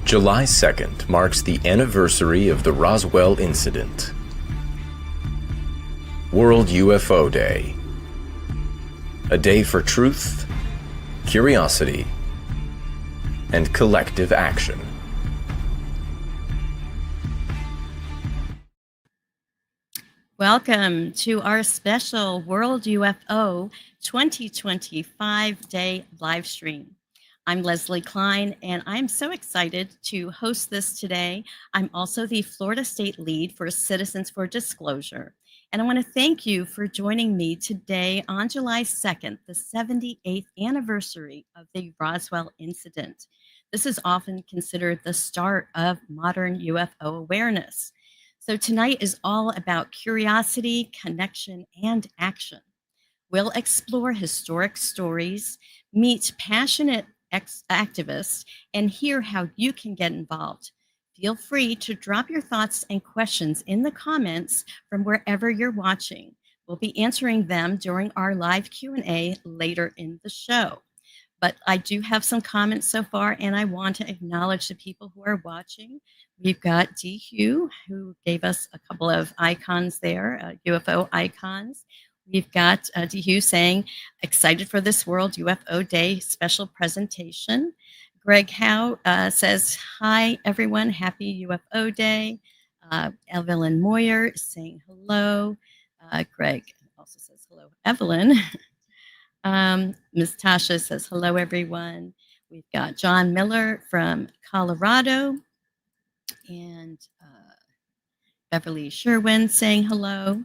July 2nd marks the anniversary of the Roswell Incident. World UFO Day. A day for truth, curiosity, and collective action. Welcome to our special World UFO 2025 Day live stream. I'm Lesley Klein, and I'm so excited to host this today. I'm also the Florida State Lead for Citizens for Disclosure. And I want to thank you for joining me today on July 2nd, the 78th anniversary of the Roswell Incident. This is often considered the start of modern UFO awareness. So tonight is all about curiosity, connection, and action. We'll explore historic stories, meet passionate activists, and hear how you can get involved. Feel free to drop your thoughts and questions in the comments from wherever you're watching. We'll be answering them during our live Q&A later in the show. But I do have some comments so far, and I want to acknowledge the people who are watching. We've got D. Hugh, who gave us a couple of icons there, UFO icons. We've got D. Hugh saying, excited for this World UFO Day special presentation. Greg Howe says, hi, everyone, happy UFO Day. Evelyn Moyer saying hello. Greg also says hello, Evelyn. Ms. Tasha says, hello, everyone. We've got John Miller from Colorado and Beverly Sherwin saying hello.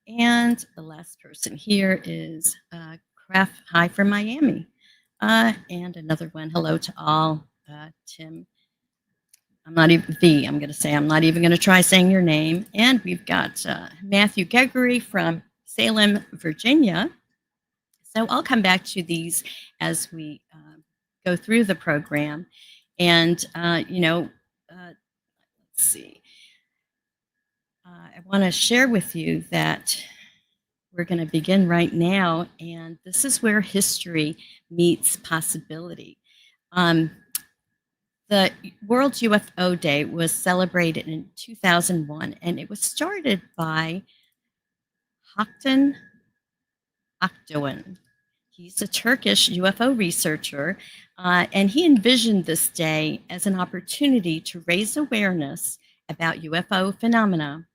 And the last person here is Kraft Hi from Miami. And another one, hello to all. Tim, I'm not even going to try saying your name. And we've got Matthew Gregory from Salem, Virginia. So I'll come back to these as we go through the program. And, let's see. I want to share with you that we're going to begin right now, and this is where history meets possibility. The World UFO Day was celebrated in 2001, and it was started by Haktan Akdoğan. He's a Turkish UFO researcher, and he envisioned this day as an opportunity to raise awareness about UFO phenomena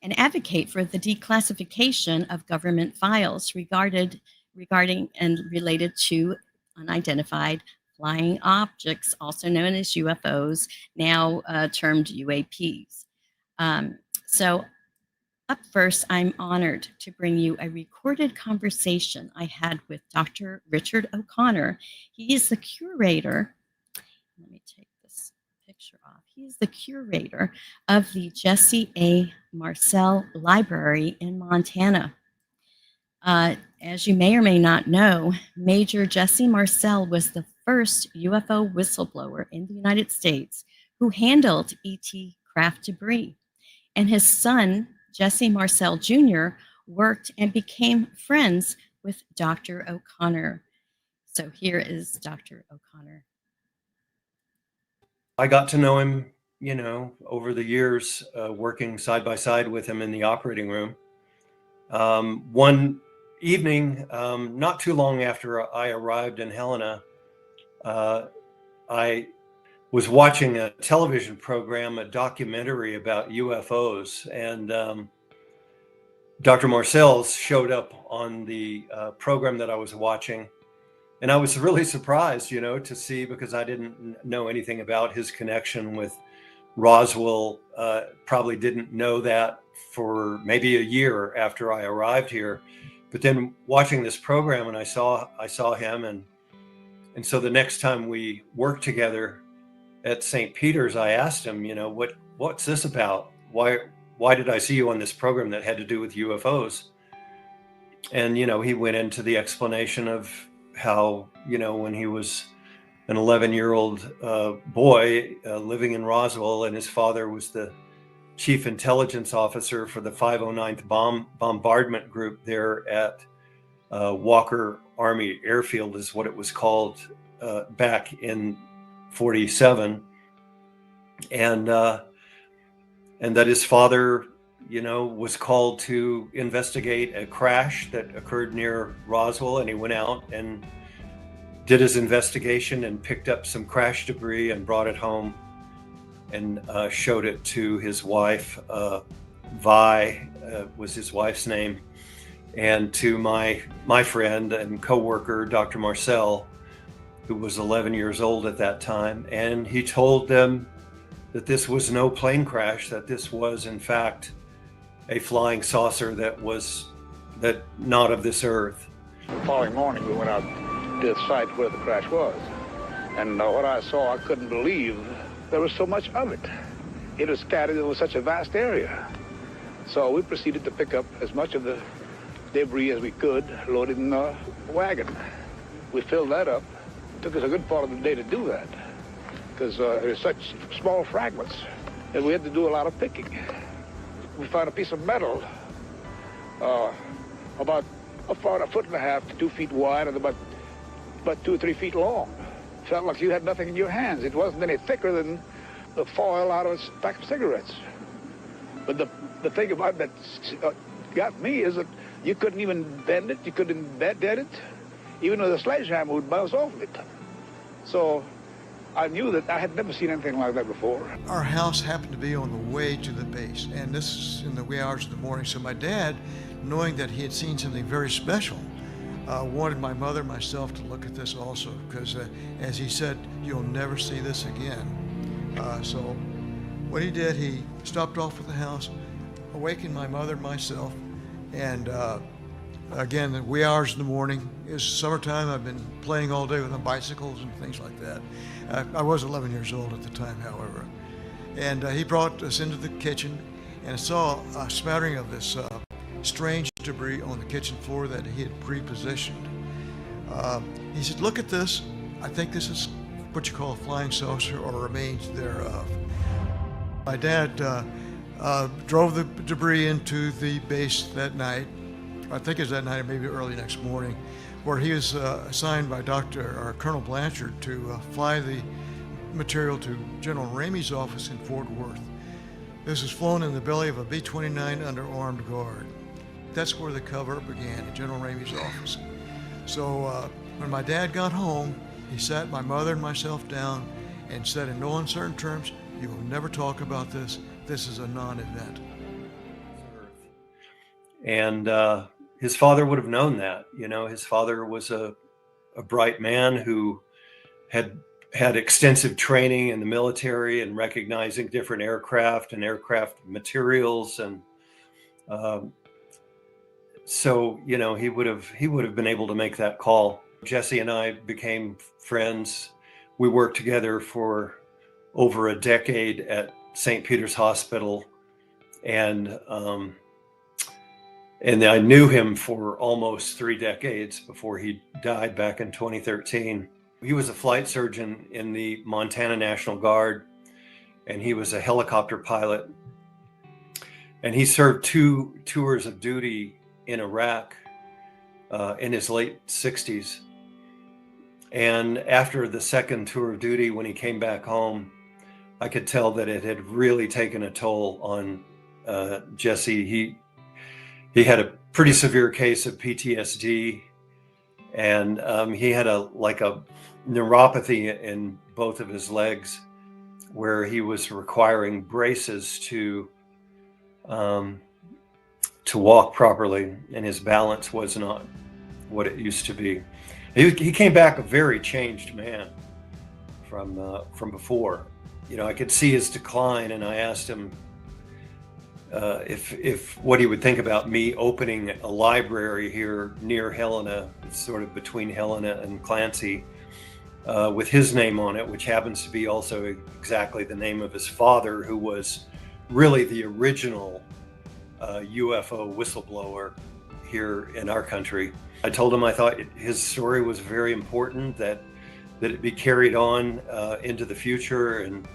and advocate for the declassification of government files regarding and related to unidentified flying objects, also known as UFOs, now termed UAPs. So up first, I'm honored to bring you a recorded conversation I had with Dr. Richard O'Connor. He is the curator. Let me take this picture off. He is the curator of the Jesse A Marcel Library in Montana. As you may or may not know, Major Jesse Marcel was the first UFO whistleblower in the United States who handled ET craft debris. And his son, Jesse Marcel Jr., worked and became friends with Dr. O'Connor. So here is Dr. O'Connor. I got to know him, over the years, working side by side with him in the operating room. One evening, not too long after I arrived in Helena, I was watching a television program, a documentary about UFOs, and Dr. Marcel showed up on the program that I was watching. And I was really surprised, to see, because I didn't know anything about his connection with Roswell. Probably didn't know that for maybe a year after I arrived here. But then watching this program, and I saw him, and so the next time we worked together at St. Peter's, I asked him, what's this about? Why did I see you on this program that had to do with UFOs? And, he went into the explanation of how, when he was an 11-year-old boy living in Roswell, and his father was the chief intelligence officer for the 509th Bombardment Group there at Walker Army Airfield, is what it was called back in 47. and that his father, was called to investigate a crash that occurred near Roswell, and he went out and did his investigation and picked up some crash debris and brought it home and showed it to his wife. Vi was his wife's name, and to my friend and co-worker, Dr. Marcel, who was 11 years old at that time. And he told them that this was no plane crash, that this was in fact a flying saucer that not of this earth. The following morning we went out to the site where the crash was, and what I saw, I couldn't believe there was so much of it. It was scattered over such a vast area. So we proceeded to pick up as much of the debris as we could, load it in a wagon. We filled that up. It took us a good part of the day to do that, because there's such small fragments that we had to do a lot of picking. We found a piece of metal about a 1.5 to 2 feet wide and about 2 or 3 feet long. Felt like you had nothing in your hands. It wasn't any thicker than the foil out of a pack of cigarettes. But the thing about that got me is that you couldn't even bend it, you couldn't dead it. Even with a sledgehammer would bounce off of it. So I knew that I had never seen anything like that before. Our house happened to be on the way to the base, and this is in the wee hours of the morning. So my dad, knowing that he had seen something very special, wanted my mother and myself to look at this also, because as he said, you'll never see this again. So what he did, he stopped off at the house, awakened my mother and myself, and again, the wee hours in the morning. It's summertime. I've been playing all day with my bicycles and things like that. I was 11 years old at the time, however. And he brought us into the kitchen, and I saw a smattering of this strange debris on the kitchen floor that he had pre-positioned. He said, "Look at this. I think this is what you call a flying saucer or remains thereof." My dad drove the debris into the base that night. I think it was that night or maybe early next morning, where he was assigned by Colonel Blanchard to fly the material to General Ramey's office in Fort Worth. This was flown in the belly of a B-29 under armed guard. That's where the cover-up began, in General Ramey's office. So when my dad got home, he sat my mother and myself down and said in no uncertain terms, "You will never talk about this. This is a non-event." And his father would have known that. His father was a bright man who had extensive training in the military and recognizing different aircraft and aircraft materials, and so he would have been able to make that call. Jesse and I became friends. We worked together for over a decade at St. Peter's Hospital, and I knew him for almost 3 decades before he died back in 2013. He was a flight surgeon in the Montana National Guard, and he was a helicopter pilot. And he served 2 tours of duty in Iraq in his late 60s. And after the second tour of duty, when he came back home, I could tell that it had really taken a toll on Jesse. He had a pretty severe case of PTSD, and he had a neuropathy in both of his legs, where he was requiring braces to walk properly, and his balance was not what it used to be. He came back a very changed man from before. I could see his decline, and I asked him if what he would think about me opening a library here near Helena, it's sort of between Helena and Clancy, with his name on it, which happens to be also exactly the name of his father, who was really the original UFO whistleblower here in our country. I told him I thought his story was very important, that it be carried on into the future, and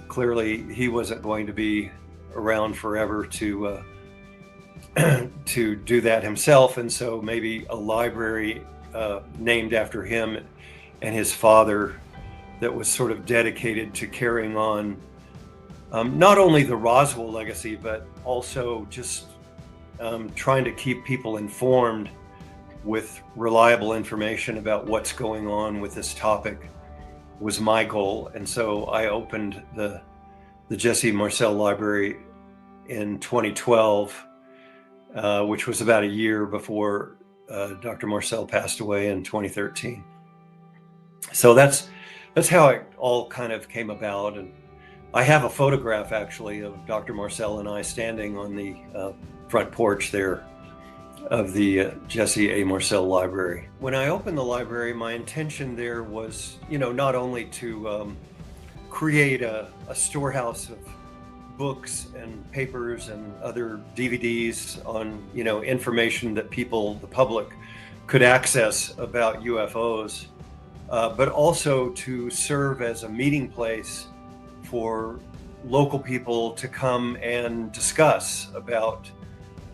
clearly he wasn't going to be around forever to do that himself, and so maybe a library named after him and his father that was sort of dedicated to carrying on not only the Roswell legacy, but also just trying to keep people informed with reliable information about what's going on with this topic was my goal. And so I opened the Jesse A Marcel Library in 2012, which was about a year before Dr. Marcel passed away in 2013. So that's how it all kind of came about. And I have a photograph actually of Dr. Marcel and I standing on the front porch there of the Jesse A Marcel Library. When I opened the library, my intention there was, not only to create a storehouse of books and papers and other DVDs on, information that the public could access about UFOs, but also to serve as a meeting place for local people to come and discuss about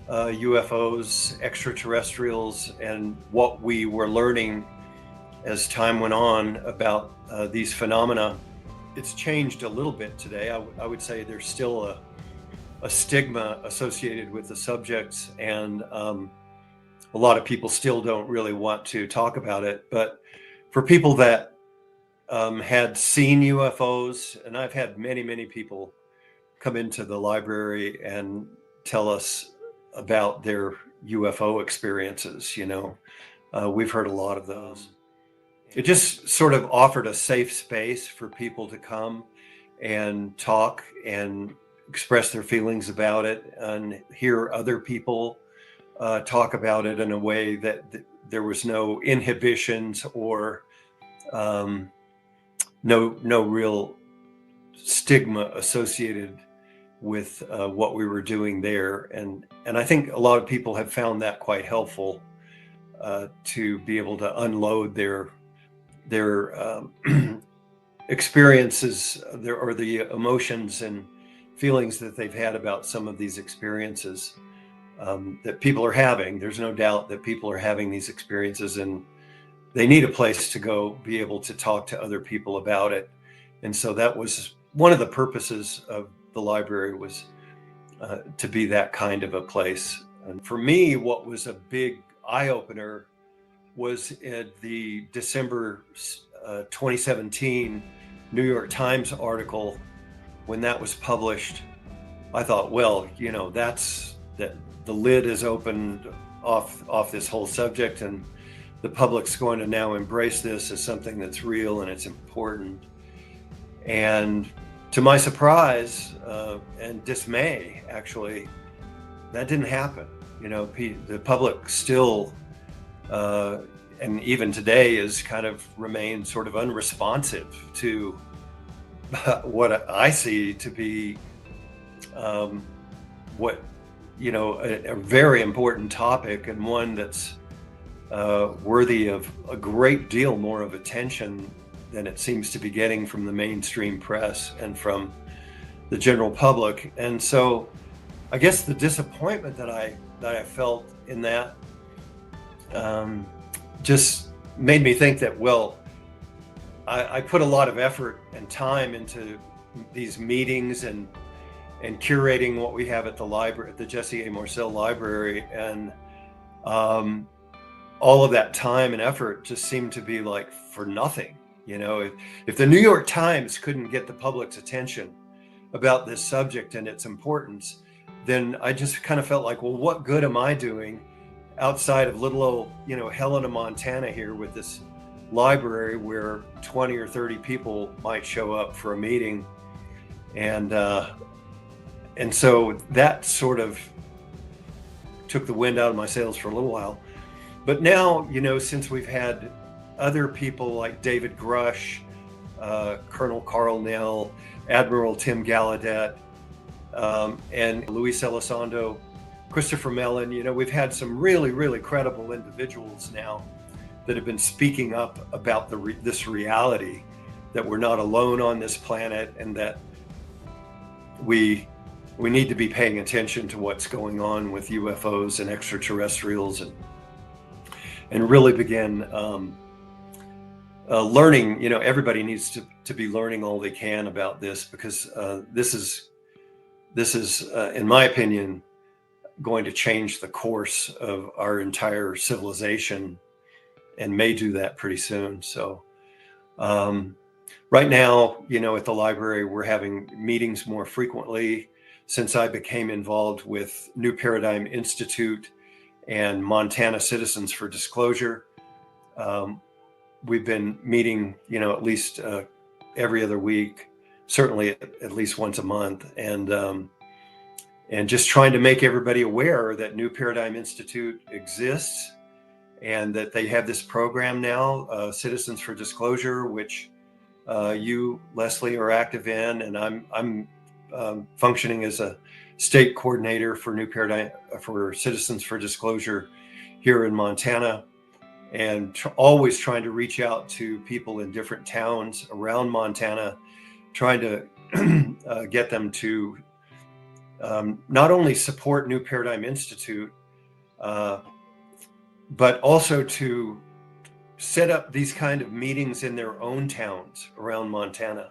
UFOs, extraterrestrials, and what we were learning as time went on about these phenomena. It's changed a little bit today. I would say there's still a stigma associated with the subjects, and a lot of people still don't really want to talk about it. But for people that had seen UFOs, and I've had many people come into the library and tell us about their UFO experiences, we've heard a lot of those. It just sort of offered a safe space for people to come and talk and express their feelings about it and hear other people talk about it in a way that there was no inhibitions or no real stigma associated with what we were doing there. And I think a lot of people have found that quite helpful to be able to unload their experiences or the emotions and feelings that they've had about some of these experiences that people are having. There's no doubt that people are having these experiences, and they need a place to go be able to talk to other people about it. And so that was one of the purposes of the library, was to be that kind of a place. And for me, what was a big eye-opener was at the December 2017 New York Times article. When that was published, I thought, well, that's that the lid is opened off this whole subject, and the public's going to now embrace this as something that's real and it's important. And to my surprise and dismay, actually, that didn't happen. The public still, and even today, is kind of remained sort of unresponsive to what I see to be a very important topic, and one that's worthy of a great deal more of attention than it seems to be getting from the mainstream press and from the general public. And so I guess the disappointment that I felt in that just made me think that, well, I put a lot of effort and time into these meetings and curating what we have at the library, at the Jesse A Marcel Library, and all of that time and effort just seemed to be like for nothing. If the New York Times couldn't get the public's attention about this subject and its importance, then I just kind of felt like, well, what good am I doing outside of little old, Helena, Montana here with this library where 20 or 30 people might show up for a meeting. And so that sort of took the wind out of my sails for a little while. But now, since we've had other people like David Grush, Colonel Carl Nell, Admiral Tim Gallaudet, and Luis Elizondo, Christopher Mellon, we've had some really, really credible individuals now that have been speaking up about this reality, that we're not alone on this planet, and that we need to be paying attention to what's going on with UFOs and extraterrestrials, and really begin learning. Everybody needs to be learning all they can about this, because this is this is, in my opinion, going to change the course of our entire civilization, and may do that pretty soon. So right now, at the library, we're having meetings more frequently since I became involved with New Paradigm Institute and Montana Citizens for Disclosure. We've been meeting, at least every other week, certainly at least once a month, and just trying to make everybody aware that New Paradigm Institute exists and that they have this program now, Citizens for Disclosure, which you, Lesley, are active in, and I'm functioning as a state coordinator for New Paradigm for Citizens for Disclosure here in Montana, and always trying to reach out to people in different towns around Montana, trying to get them to not only support New Paradigm Institute, but also to set up these kind of meetings in their own towns around Montana,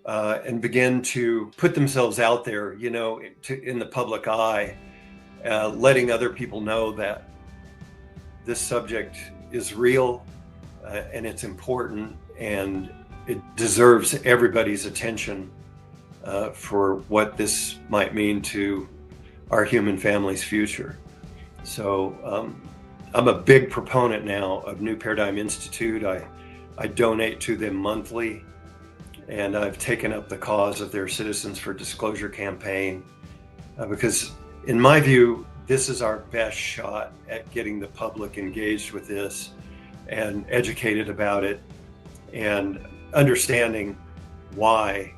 and begin to put themselves out there, in the public eye, letting other people know that this subject is real, and it's important, and it deserves everybody's attention for what this might mean to our human family's future. So I'm a big proponent now of New Paradigm Institute. I donate to them monthly, and I've taken up the cause of their Citizens for Disclosure campaign, because in my view, this is our best shot at getting the public engaged with this and educated about it, and understanding why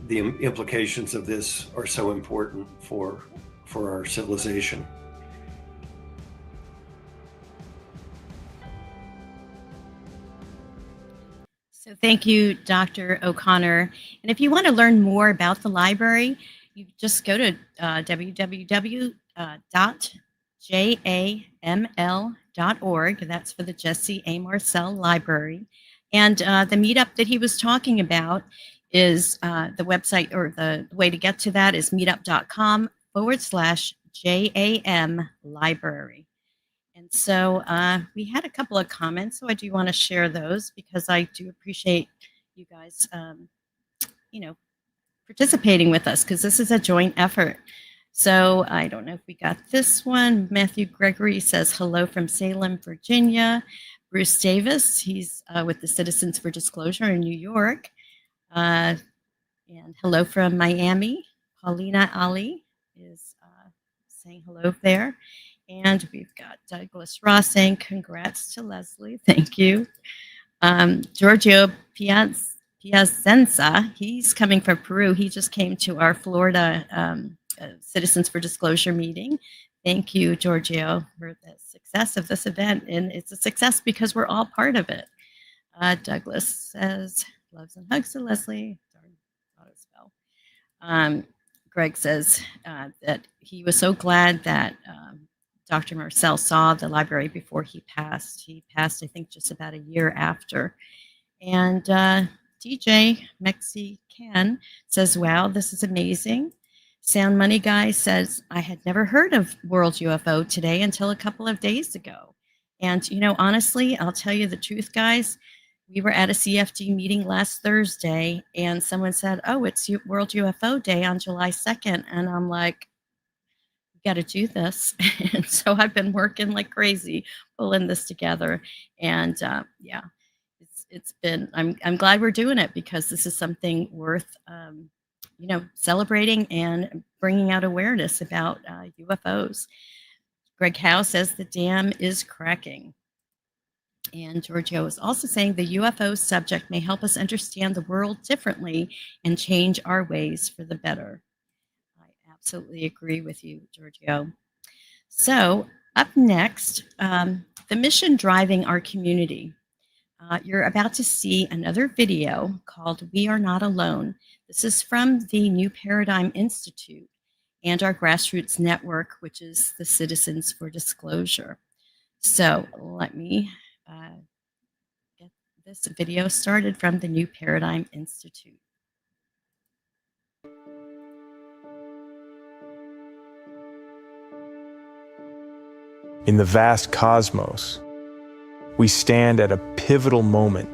the implications of this are so important for our civilization. So thank you, Dr. O'Connor. And if you want to learn more about the library, you just go to www.jaml.org. That's for the Jesse A Marcel Library. And the meetup that he was talking about is the website, or the way to get to that is meetup.com/JAM Library. And so we had a couple of comments, so I do want to share those because I do appreciate you guys, participating with us, because this is a joint effort. So I don't know if we got this one. Matthew Gregory says hello from Salem, Virginia. Bruce Davis, he's with the Citizens for Disclosure in New York. And hello from Miami. Paulina Ali is saying hello there. And we've got Douglas Ross saying congrats to Lesley. Thank you. Giorgio Piacenza, he's coming from Peru. He just came to our Florida Citizens for Disclosure meeting. Thank you, Giorgio, for the success of this event. And it's a success because we're all part of it. Douglas says, loves and hugs to Lesley. Darn, how to spell. Greg says that he was so glad that Dr. Marcel saw the library before he passed. He passed, I think, just about a year after. And DJ Mexican says, wow, this is amazing. Sound Money Guy says, I had never heard of World UFO today until a couple of days ago. And, honestly, I'll tell you the truth, guys. We were at a CFD meeting last Thursday, and someone said, oh, it's World UFO Day on July 2nd. And I'm like, got to do this. And so I've been working like crazy pulling this together, and it's been, I'm glad we're doing it, because this is something worth celebrating and bringing out awareness about UFOs. Greg Howe says the dam is cracking. And Giorgio is also saying the UFO subject may help us understand the world differently and change our ways for the better. Absolutely agree with you, Giorgio. So up next, the mission driving our community. You're about to see another video called We Are Not Alone. This is from the New Paradigm Institute and our Grassroots network, which is the Citizens for Disclosure. So let me get this video started from the New Paradigm Institute. In the vast cosmos, we stand at a pivotal moment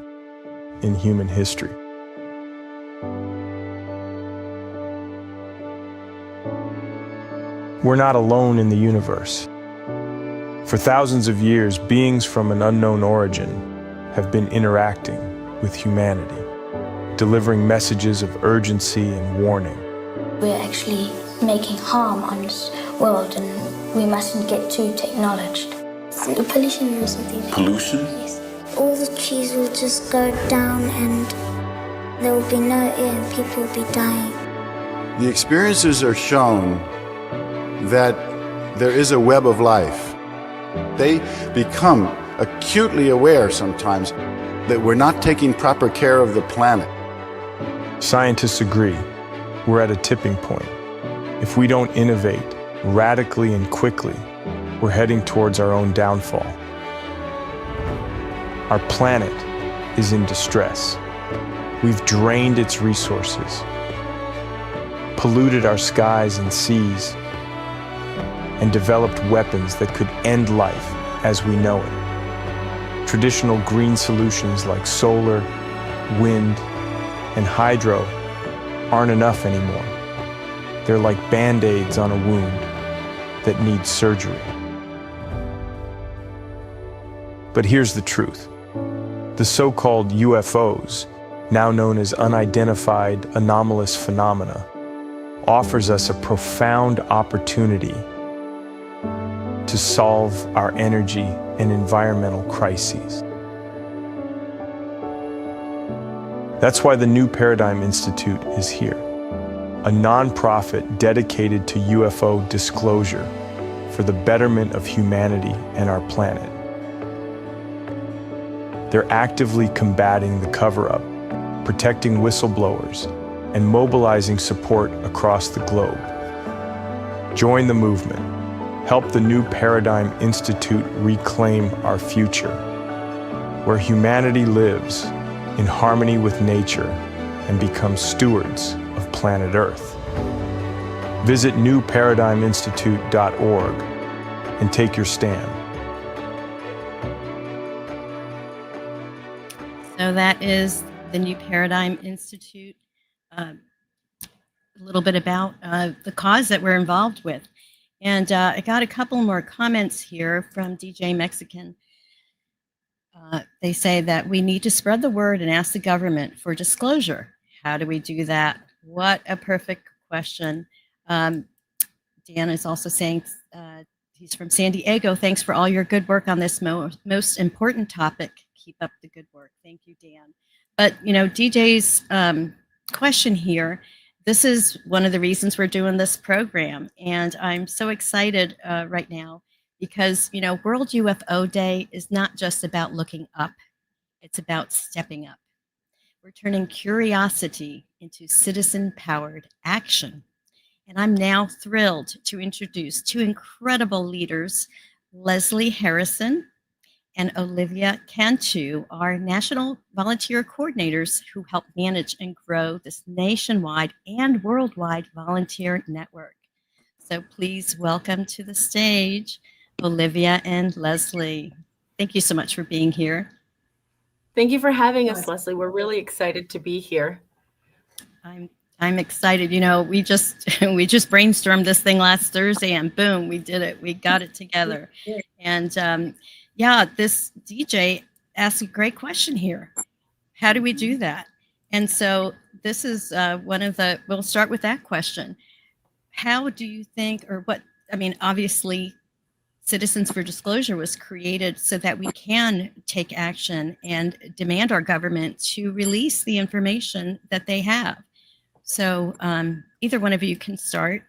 in human history. We're not alone in the universe. For thousands of years, beings from an unknown origin have been interacting with humanity, delivering messages of urgency and warning. We're actually making harm on this world, and we mustn't get too technologized. The pollution or something. Pollution? Yes. All the trees will just go down and there will be no air and people will be dying. The experiences are shown that there is a web of life. They become acutely aware sometimes that we're not taking proper care of the planet. Scientists agree we're at a tipping point. If we don't innovate radically and quickly, we're heading towards our own downfall. Our planet is in distress. We've drained its resources, polluted our skies and seas, and developed weapons that could end life as we know it. Traditional green solutions like solar, wind, and hydro aren't enough anymore. They're like Band-Aids on a wound that needs surgery. But here's the truth. The so-called UFOs, now known as unidentified anomalous phenomena, offers us a profound opportunity to solve our energy and environmental crises. That's why the New Paradigm Institute is here, a nonprofit dedicated to UFO disclosure for the betterment of humanity and our planet. They're actively combating the cover-up, protecting whistleblowers, and mobilizing support across the globe. Join the movement. Help the New Paradigm Institute reclaim our future, where humanity lives in harmony with nature and becomes stewards of planet Earth. Visit newparadigminstitute.org and take your stand. So that is the New Paradigm Institute. A little bit about the cause that we're involved with. And I got a couple more comments here from DJ Mexican. They say that we need to spread the word and ask the government for disclosure. How do we do that? What a perfect question. Dan is also saying, he's from San Diego. Thanks for all your good work on this most important topic. Keep up the good work. Thank you, Dan. But, you know, DJ's question here, this is one of the reasons we're doing this program. And I'm so excited right now because, you know, World UFO Day is not just about looking up. It's about stepping up. We're turning curiosity into citizen-powered action. And I'm now thrilled to introduce two incredible leaders, Lesley Harrison and Olivia Cantu, are national volunteer coordinators who help manage and grow this nationwide and worldwide volunteer network. So please welcome to the stage, Olivia and Lesley. Thank you so much for being here. Thank you for having us, Lesley. We're really excited to be here. I'm excited. You know, we just brainstormed this thing last Thursday, and boom, we did it. We got it together. And yeah, this DJ asked a great question here. How do we do that? And so this is we'll start with that question. How do you think, or what, I mean, obviously, Citizens for Disclosure was created so that we can take action and demand our government to release the information that they have. So either one of you can start.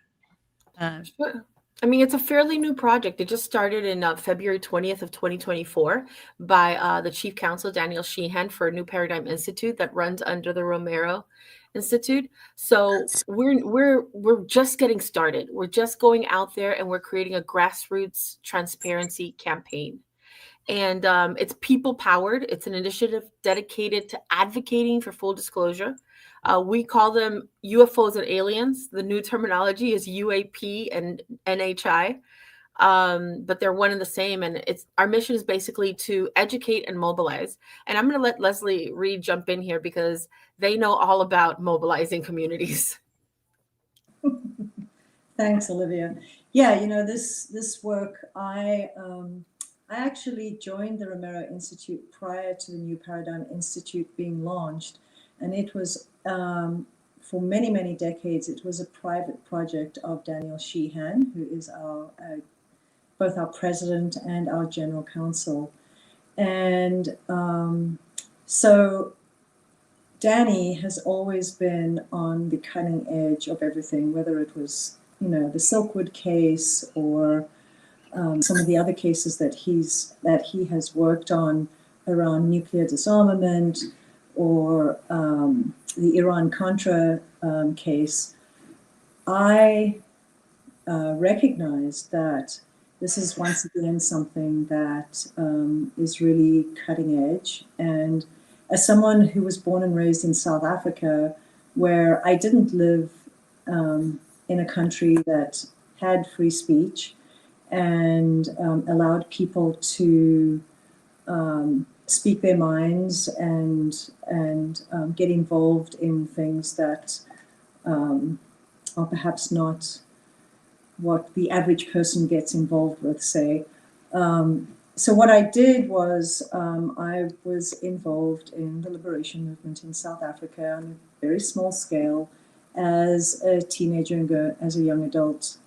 Sure. I mean, it's a fairly new project. It just started in February 20th of 2024 by the Chief Counsel, Daniel Sheehan, for New Paradigm Institute that runs under the Romero Institute. So we're just getting started. We're just going out there and we're creating a grassroots transparency campaign. And it's people powered. It's an initiative dedicated to advocating for full disclosure. We call them UFOs and aliens. The new terminology is UAP and NHI. but they're one and the same. And our mission is basically to educate and mobilize. And I'm going to let Lesley Reid jump in here because they know all about mobilizing communities. Thanks, Olivia. Yeah, this work, I actually joined the Romero Institute prior to the New Paradigm Institute being launched. And it was, for many, many decades, it was a private project of Daniel Sheehan, who is both our president and our general counsel. And so Danny has always been on the cutting edge of everything, whether it was, the Silkwood case or some of the other cases that he has worked on around nuclear disarmament or the Iran-Contra case. I recognize that this is once again something that is really cutting edge. And as someone who was born and raised in South Africa, where I didn't live in a country that had free speech and allowed people to speak their minds and get involved in things that are perhaps not what the average person gets involved with, say. So what I did was I was involved in the liberation movement in South Africa on a very small scale as a teenager and as a young adult.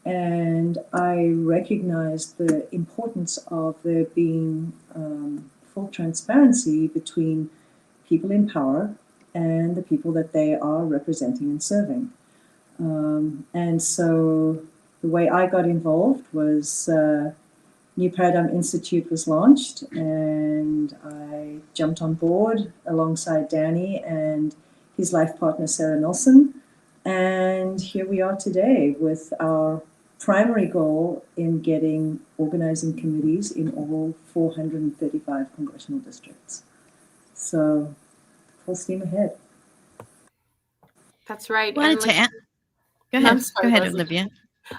And I recognized the importance of there being full transparency between people in power and the people that they are representing and serving. And so the way I got involved was New Paradigm Institute was launched, and I jumped on board alongside Danny and his life partner, Sarah Nelson. And here we are today with our primary goal in getting organizing committees in all 435 congressional districts. So full steam ahead. That's right. Go ahead. Go ahead, Lesley. Olivia.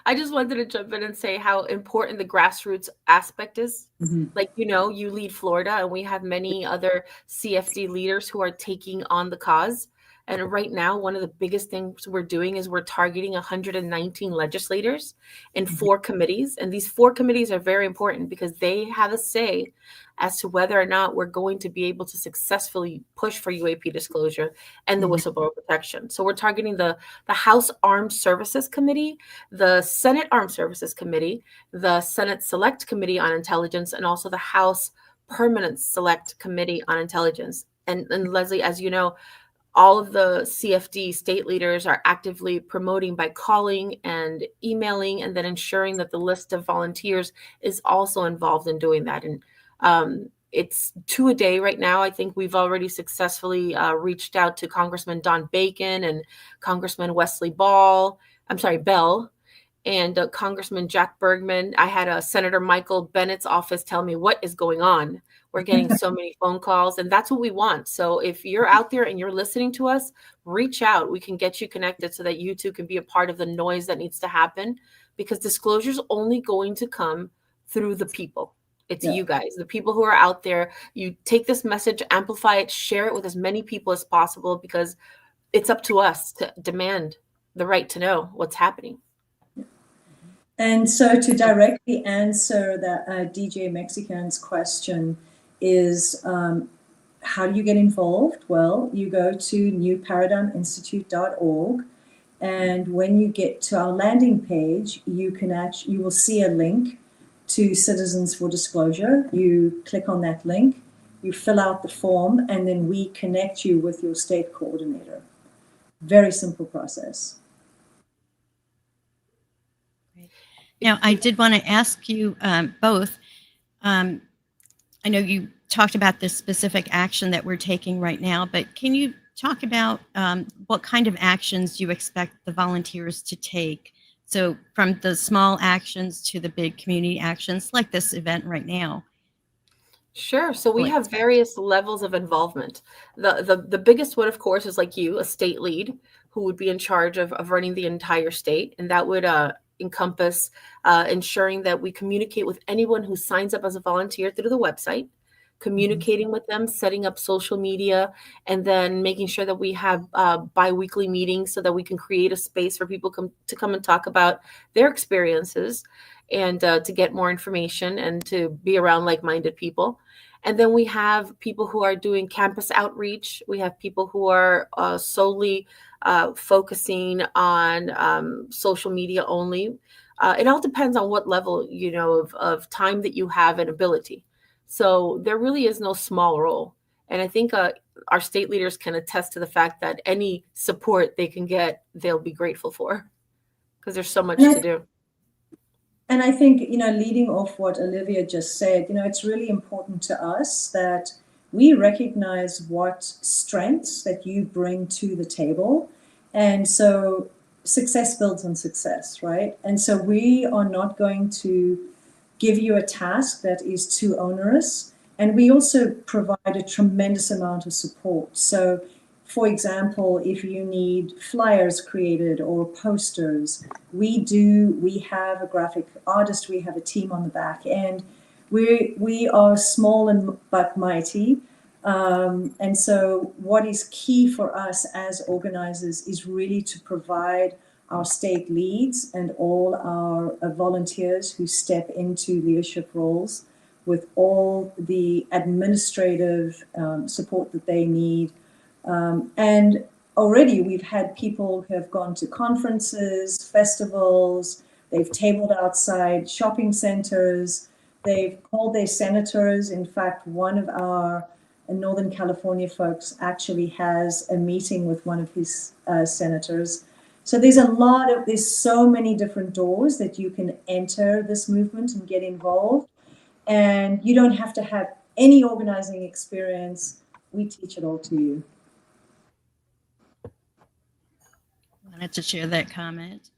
I just wanted to jump in and say how important the grassroots aspect is. Mm-hmm. Like, you lead Florida, and we have many other CFD leaders who are taking on the cause. And right now, one of the biggest things we're doing is we're targeting 119 legislators in 4 committees. And these 4 committees are very important because they have a say as to whether or not we're going to be able to successfully push for UAP disclosure and the whistleblower protection. So we're targeting the House Armed Services Committee, the Senate Armed Services Committee, the Senate Select Committee on Intelligence, and also the House Permanent Select Committee on Intelligence. And Lesley, as you know, all of the CFD state leaders are actively promoting by calling and emailing, and then ensuring that the list of volunteers is also involved in doing that. And it's 2 a day right now. I think we've already successfully reached out to Congressman Don Bacon and Congressman Bell, and Congressman Jack Bergman. I had Senator Michael Bennett's office tell me what is going on. We're getting so many phone calls, and that's what we want. So if you're out there and you're listening to us, reach out. We can get you connected so that you too can be a part of the noise that needs to happen, because disclosure is only going to come through the people. It's you guys, the people who are out there. You take this message, amplify it, share it with as many people as possible, because it's up to us to demand the right to know what's happening. And so to directly answer that DJ Mexican's question is, how do you get involved? Well, you go to newparadigminstitute.org, and when you get to our landing page, you will see a link to Citizens for Disclosure. You click on that link, you fill out the form, and then we connect you with your state coordinator. Very simple process. Now, I did want to ask you both. I know you talked about this specific action that we're taking right now, but can you talk about what kind of actions you expect the volunteers to take? So from the small actions to the big community actions, like this event right now. Sure. So we have various levels of involvement. The biggest one, of course, is like you, a state lead who would be in charge of running the entire state. And that would encompass ensuring that we communicate with anyone who signs up as a volunteer through the website, communicating with them, setting up social media, and then making sure that we have bi-weekly meetings so that we can create a space for people to come and talk about their experiences and to get more information and to be around like-minded people. And then we have people who are doing campus outreach. We have people who are solely focusing on social media only. It all depends on what level, of time that you have and ability. So there really is no small role. And I think our state leaders can attest to the fact that any support they can get, they'll be grateful for, because there's so much to do. And I think, leading off what Olivia just said, it's really important to us that we recognize what strengths that you bring to the table. And so success builds on success, right? And so we are not going to give you a task that is too onerous. And we also provide a tremendous amount of support. So, for example, if you need flyers created or posters, we have a graphic artist, we have a team on the back end. We are small but mighty. And so what is key for us as organizers is really to provide our state leads and all our volunteers who step into leadership roles with all the administrative support that they need. And already we've had people who have gone to conferences, festivals, they've tabled outside shopping centers, they've called their senators. In fact, one of our Northern California folks actually has a meeting with one of his senators. So there's so many different doors that you can enter this movement and get involved. And you don't have to have any organizing experience. We teach it all to you. Wanted to share that comment.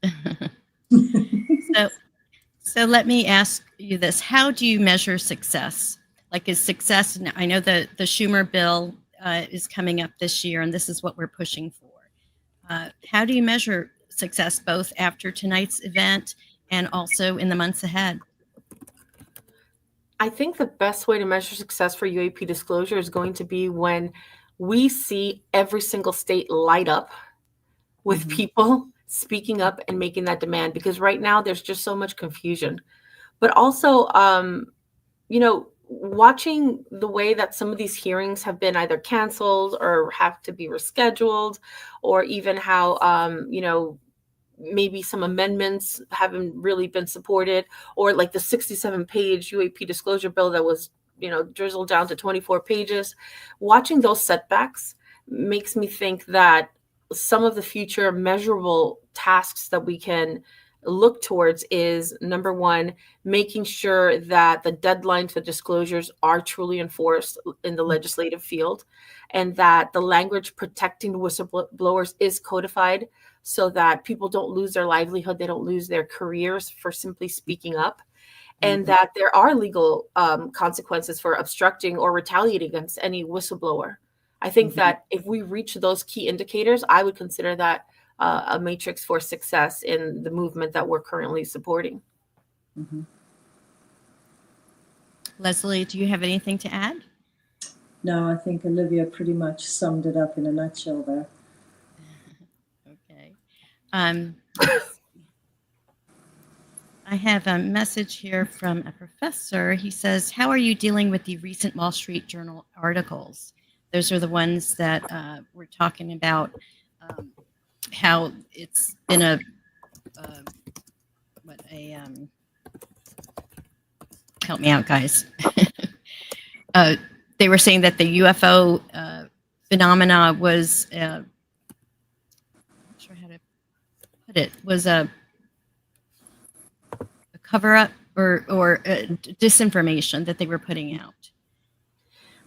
So let me ask you this. How do you measure success? Like, is success, I know the Schumer bill is coming up this year, and this is what we're pushing for. How do you measure success both after tonight's event and also in the months ahead? I think the best way to measure success for UAP disclosure is going to be when we see every single state light up with people speaking up and making that demand, because right now there's just so much confusion. But also, watching the way that some of these hearings have been either canceled or have to be rescheduled, or even how, maybe some amendments haven't really been supported, or like the 67-page UAP disclosure bill that was, drizzled down to 24 pages. Watching those setbacks makes me think that some of the future measurable tasks that we can look towards is, number one, making sure that the deadlines for disclosures are truly enforced in the legislative field, and that the language protecting whistleblowers is codified so that people don't lose their livelihood, they don't lose their careers for simply speaking up, and that there are legal consequences for obstructing or retaliating against any whistleblower. I think that if we reach those key indicators, I would consider that a matrix for success in the movement that we're currently supporting. Lesley, do you have anything to add? No, I think Olivia pretty much summed it up in a nutshell there. Okay. I have a message here from a professor. He says, how are you dealing with the recent Wall Street Journal articles? Those are the ones that we're talking about, how it's been help me out, guys. They were saying that the UFO phenomena was, I'm not sure how to put it, was a cover-up or disinformation that they were putting out.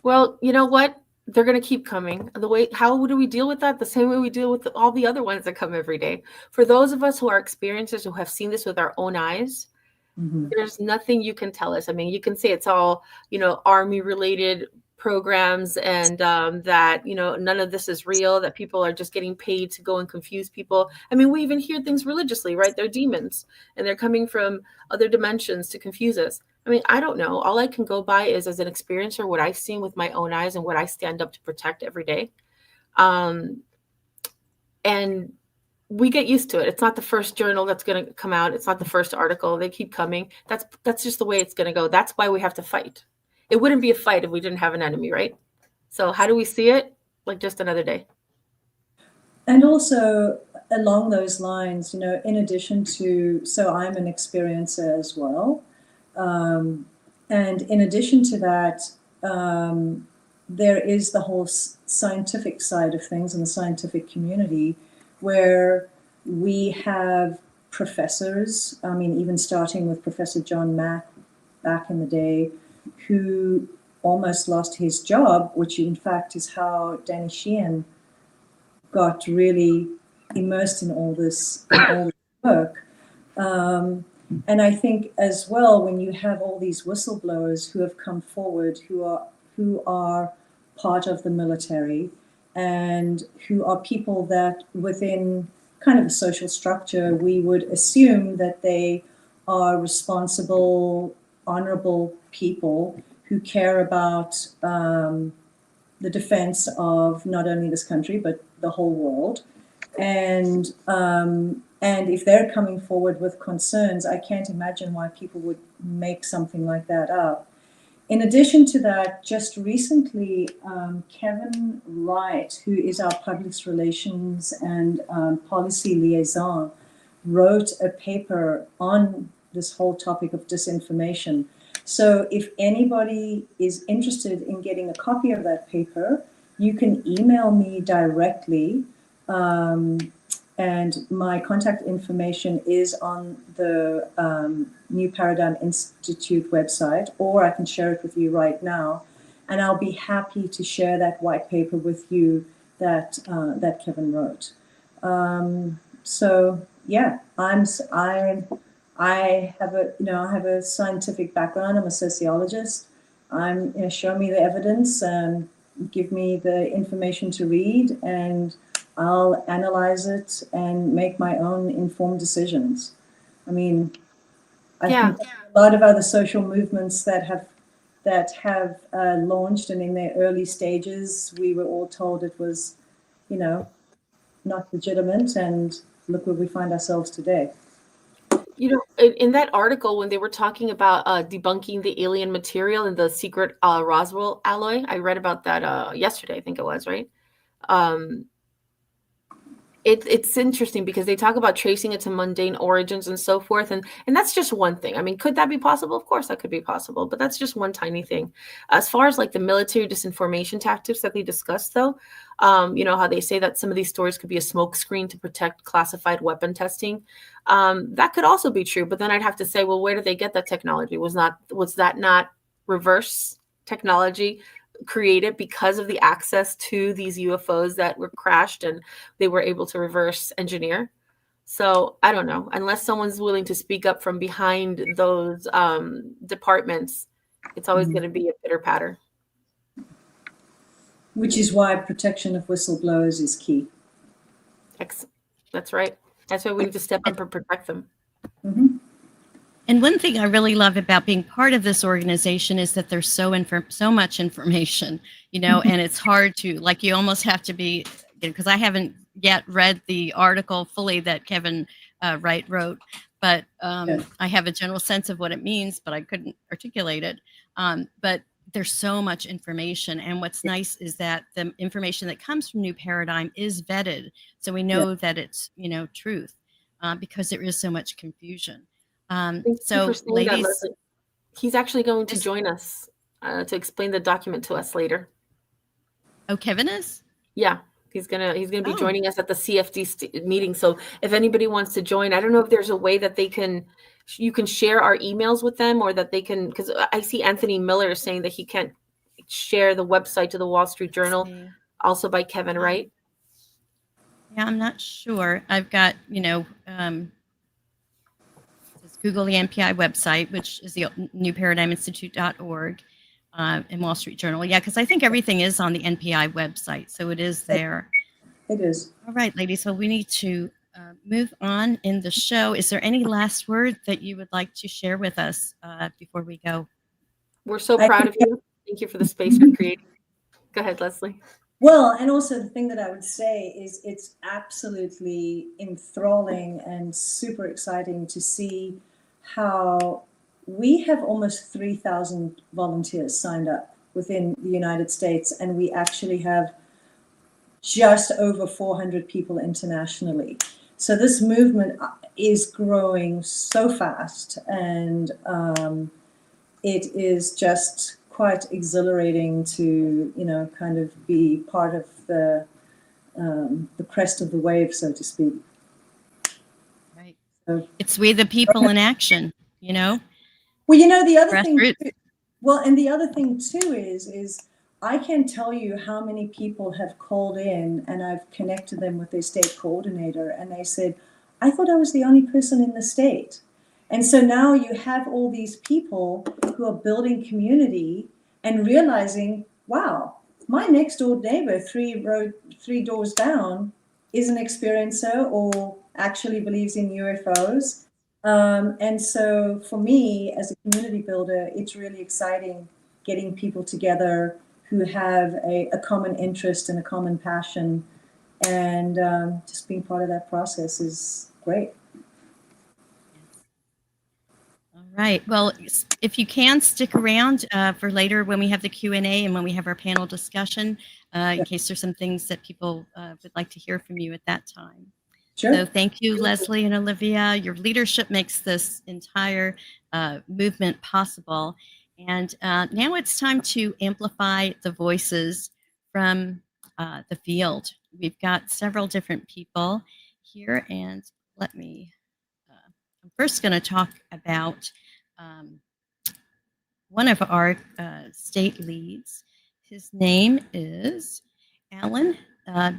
Well, you know what? They're going to keep coming. How do we deal with that? The same way we deal with all the other ones that come every day. For those of us who are experiencers, who have seen this with our own eyes, there's nothing you can tell us. I mean, you can say it's all, Army related programs, and that, you know, none of this is real, that people are just getting paid to go and confuse people. I mean, we even hear things religiously, right? They're demons and they're coming from other dimensions to confuse us. I mean, I don't know. All I can go by is as an experiencer, what I've seen with my own eyes and what I stand up to protect every day. And we get used to it. It's not the first journal that's going to come out. It's not the first article. They keep coming. That's just the way it's going to go. That's why we have to fight. It wouldn't be a fight if we didn't have an enemy, right? So how do we see it? Like just another day. And also along those lines, you know, in addition to, so I'm an experiencer as well. And in addition to that, there is the whole scientific side of things in the scientific community, where we have professors, I mean, even starting with Professor John Mack back in the day, who almost lost his job, which in fact is how Danny Sheehan got really immersed in all this work. And I think as well, when you have all these whistleblowers who have come forward, who are part of the military, and who are people that within kind of a social structure, we would assume that they are responsible, honorable people who care about the defense of not only this country, but the whole world. And if they're coming forward with concerns, I can't imagine why people would make something like that up. In addition to that, just recently, Kevin Wright, who is our public relations and policy liaison, wrote a paper on this whole topic of disinformation. So if anybody is interested in getting a copy of that paper, you can email me directly. And my contact information is on the New Paradigm Institute website, or I can share it with you right now. And I'll be happy to share that white paper with you that Kevin wrote. So yeah, I have a scientific background. I'm a sociologist. Show me the evidence and give me the information to read, and I'll analyze it and make my own informed decisions. I mean, I think a lot of other social movements that have launched, and in their early stages, we were all told it was, not legitimate, and look where we find ourselves today. You know, in that article, when they were talking about debunking the alien material in the secret Roswell alloy, I read about that yesterday, I think it was, right? It's interesting because they talk about tracing it to mundane origins and so forth. And that's just one thing. I mean, could that be possible? Of course that could be possible, but that's just one tiny thing. As far as like the military disinformation tactics that they discussed, though, how they say that some of these stories could be a smokescreen to protect classified weapon testing. That could also be true. But then I'd have to say, well, where did they get that technology? Was that not reverse technology created because of the access to these UFOs that were crashed and they were able to reverse engineer? So I don't know, unless someone's willing to speak up from behind those departments, it's always going to be a pitter patter. Which is why protection of whistleblowers is key. That's right. That's why we need to step up and protect them. Mm-hmm. And one thing I really love about being part of this organization is that there's so much information, and it's hard to, like, you almost have to be, because I haven't yet read the article fully that Kevin Wright wrote, but I have a general sense of what it means, but I couldn't articulate it. But there's so much information. And what's nice is that the information that comes from New Paradigm is vetted. So we know that it's, truth, because there is so much confusion. So ladies, that, he's actually going to join us to explain the document to us later. Oh, Kevin is? Yeah, he's gonna be joining us at the CFD meeting. So if anybody wants to join, I don't know if there's a way that you can share our emails with them, or that they can, because I see Anthony Miller saying that he can't share the website to the Wall Street Journal, also by Kevin Wright. Yeah, I'm not sure. I've got, Google the NPI website, which is the newparadigminstitute.org. in Wall Street Journal. Yeah, because I think everything is on the NPI website, so it is there. It is. All right, ladies, so we need to move on in the show. Is there any last word that you would like to share with us before we go? We're so proud of you. Thank you for the space you're creating. Go ahead, Lesley. Well, and also the thing that I would say is it's absolutely enthralling and super exciting to see how we have almost 3,000 volunteers signed up within the United States, and we actually have just over 400 people internationally. So this movement is growing so fast, and it is just quite exhilarating to, you know, kind of be part of the crest of the wave, so to speak. Right. So, It's we the people in action, you know? well, you know, the other thing, Grassroots. well, and the other thing too is I can't tell you how many people have called in, and I've connected them with their state coordinator, and they said, I thought I was the only person in the state. And so now you have all these people who are building community and realizing, wow, my next door neighbor, three doors down, is an experiencer or actually believes in UFOs. And so for me, as a community builder, it's really exciting getting people together who have a common interest and a common passion. And just being part of that process is great. All right. Well, if you can stick around for later when we have the Q&A and when we have our panel discussion, in case there's some things that people would like to hear from you at that time. Sure. So thank you, Lesley and Olivia. Your leadership makes this entire movement possible. And now it's time to amplify the voices from the field. We've got several different people here, and let me, I'm first going to talk about one of our state leads. His name is Alan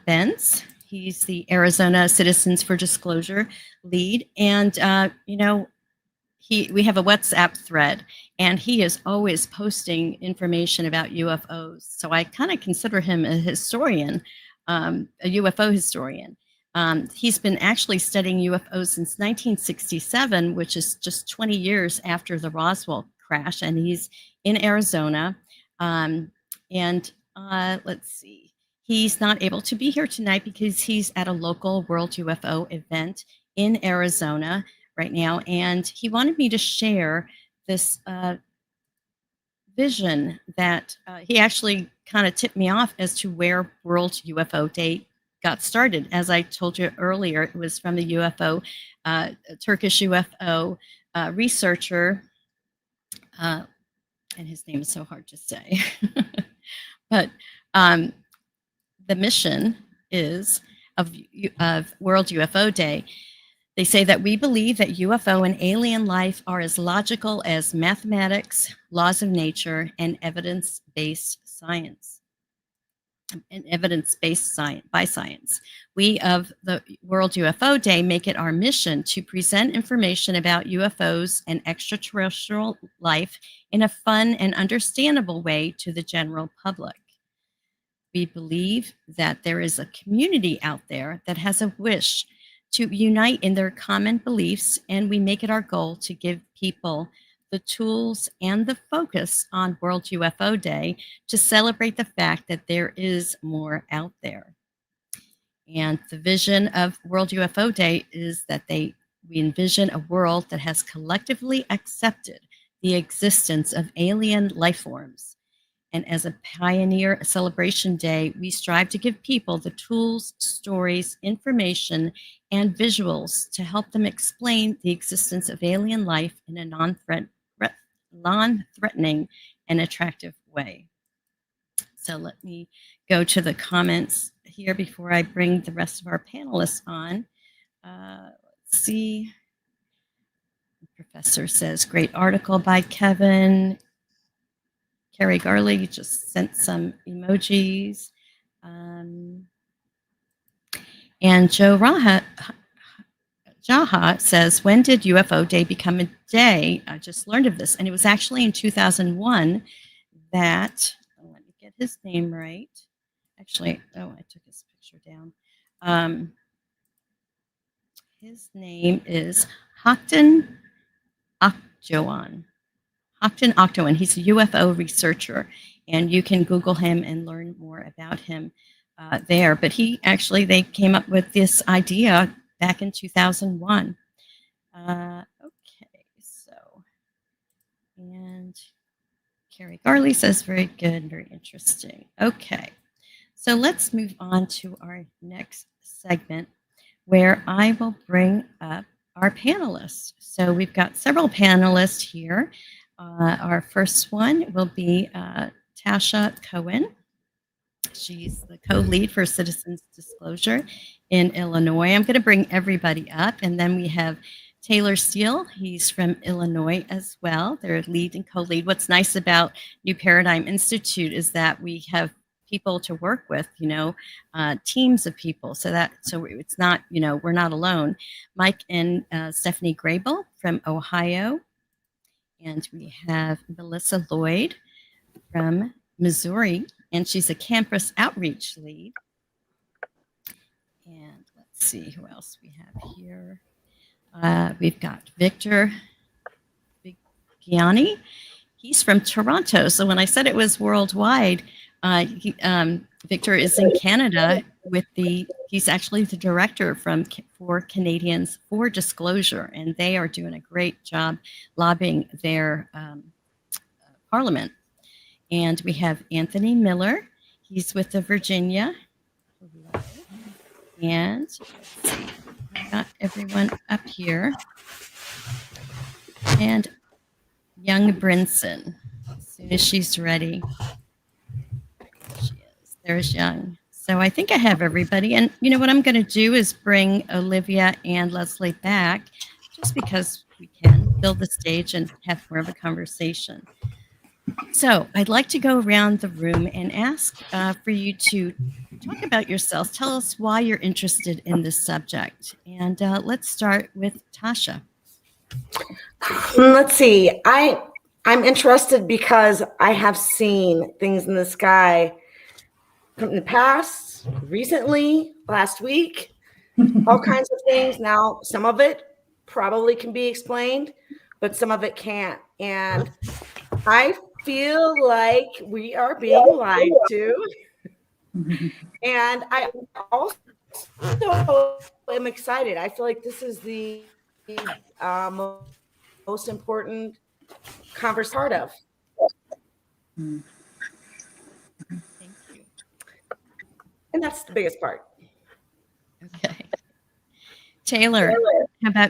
Benz. He's the Arizona Citizens for Disclosure lead. And, you know, we have a WhatsApp thread, and he is always posting information about UFOs. So I kind of consider him a historian, a UFO historian. He's been actually studying UFOs since 1967, which is just 20 years after the Roswell crash, and he's in Arizona. Let's see, he's not able to be here tonight because he's at a local World UFO event in Arizona right now, and he wanted me to share this vision that he actually kind of tipped me off as to where World UFO Day got started. As I told you earlier, it was from the UFO, Turkish UFO researcher, and his name is so hard to say, but the mission is of World UFO Day. They say that we believe that UFO and alien life are as logical as mathematics, laws of nature, and evidence-based science. By science. We of the World UFO Day make it our mission to present information about UFOs and extraterrestrial life in a fun and understandable way to the general public. We believe that there is a community out there that has a wish to unite in their common beliefs, and we make it our goal to give people the tools and the focus on World UFO Day to celebrate the fact that there is more out there. And the vision of World UFO Day is that we envision a world that has collectively accepted the existence of alien life forms. And as a pioneer celebration day, we strive to give people the tools, stories, information, and visuals to help them explain the existence of alien life in a non-threatening and attractive way. So let me go to the comments here before I bring the rest of our panelists on. Let's see. The professor says, great article by Kevin. Carrie Garley just sent some emojis. And Joe Jaha says, when did UFO Day become a day? I just learned of this. And it was actually in 2001 that, let me get his name right. Actually, oh, I took his picture down. His name is Hockton Ocjoan. Hockton Ocjoan. He's a UFO researcher, and you can Google him and learn more about him there. But they came up with this idea back in 2001. Okay, so, and Carrie Garley says, very good, very interesting. Okay, so let's move on to our next segment where I will bring up our panelists. So we've got several panelists here. Our first one will be Tasha Cohen. She's the co-lead for Citizens Disclosure in Illinois. I'm going to bring everybody up. And then we have Taylor Steele. He's from Illinois as well. They're lead and co-lead. What's nice about New Paradigm Institute is that we have people to work with, teams of people. So it's not, we're not alone. Mike and Stephanie Grable from Ohio. And we have Melissa Lloyd from Missouri, and she's a campus outreach lead. And let's see who else we have here. We've got Victor Vigiani. He's from Toronto. So when I said it was worldwide, Victor is in Canada he's actually the director for Canadians for Disclosure, and they are doing a great job lobbying their parliament. And we have Anthony Miller. He's with the Virginia. And let's see, I got everyone up here. And Young Brinson, as soon as she's ready. She is. There's Young. So I think I have everybody. And what I'm going to do is bring Olivia and Lesley back, just because we can build the stage and have more of a conversation. So I'd like to go around the room and ask for you to talk about yourselves. Tell us why you're interested in this subject. And let's start with Tasha. Let's see. I'm interested because I have seen things in the sky from the past, recently, last week, all kinds of things. Now, some of it probably can be explained, but some of it can't. And I feel like we are being lied to. And I also am excited. I feel like this is the most important conversation part of. Thank you. And that's the biggest part. Okay. Taylor, how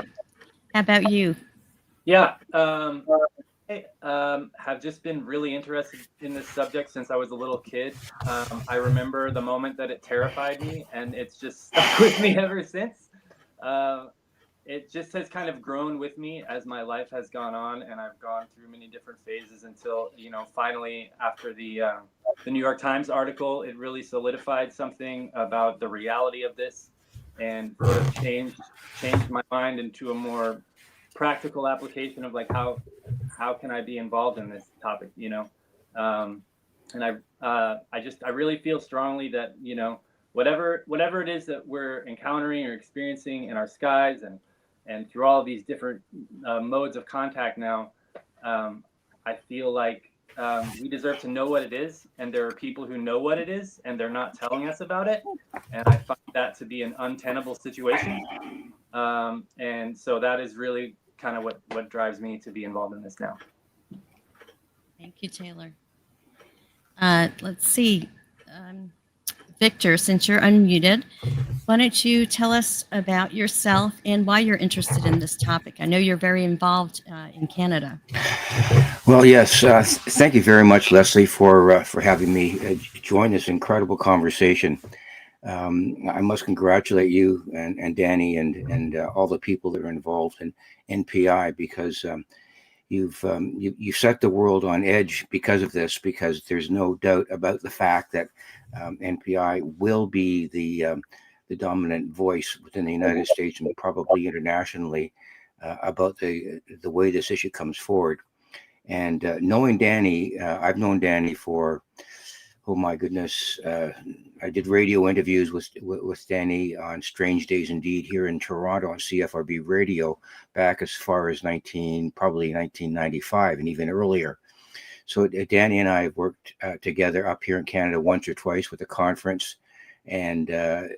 about you? Yeah. Have just been really interested in this subject since I was a little kid. I remember the moment that it terrified me, and it's just stuck with me ever since. It just has kind of grown with me as my life has gone on, and I've gone through many different phases until, finally after the New York Times article, it really solidified something about the reality of this, and sort of changed my mind into a more practical application of like how can I be involved in this topic, and I really feel strongly that whatever it is that we're encountering or experiencing in our skies and through all of these different modes of contact now, I feel like we deserve to know what it is, and there are people who know what it is and they're not telling us about it, and I find that to be an untenable situation. And so that is really kind of what drives me to be involved in this now. Thank you, Taylor. Let's see. Victor, since you're unmuted, why don't you tell us about yourself and why you're interested in this topic? I know you're very involved in Canada. Well, yes. Thank you very much, Lesley, for having me join this incredible conversation. I must congratulate you and Danny and all the people that are involved in NPI, because you've set the world on edge because of this, because there's no doubt about the fact that NPI will be the dominant voice within the United States and probably internationally about the way this issue comes forward. And knowing Danny, I've known Danny for, oh my goodness, I did radio interviews with Danny on Strange Days Indeed here in Toronto on CFRB radio back as far as probably 1995 and even earlier. So Danny and I have worked together up here in Canada once or twice with a conference, and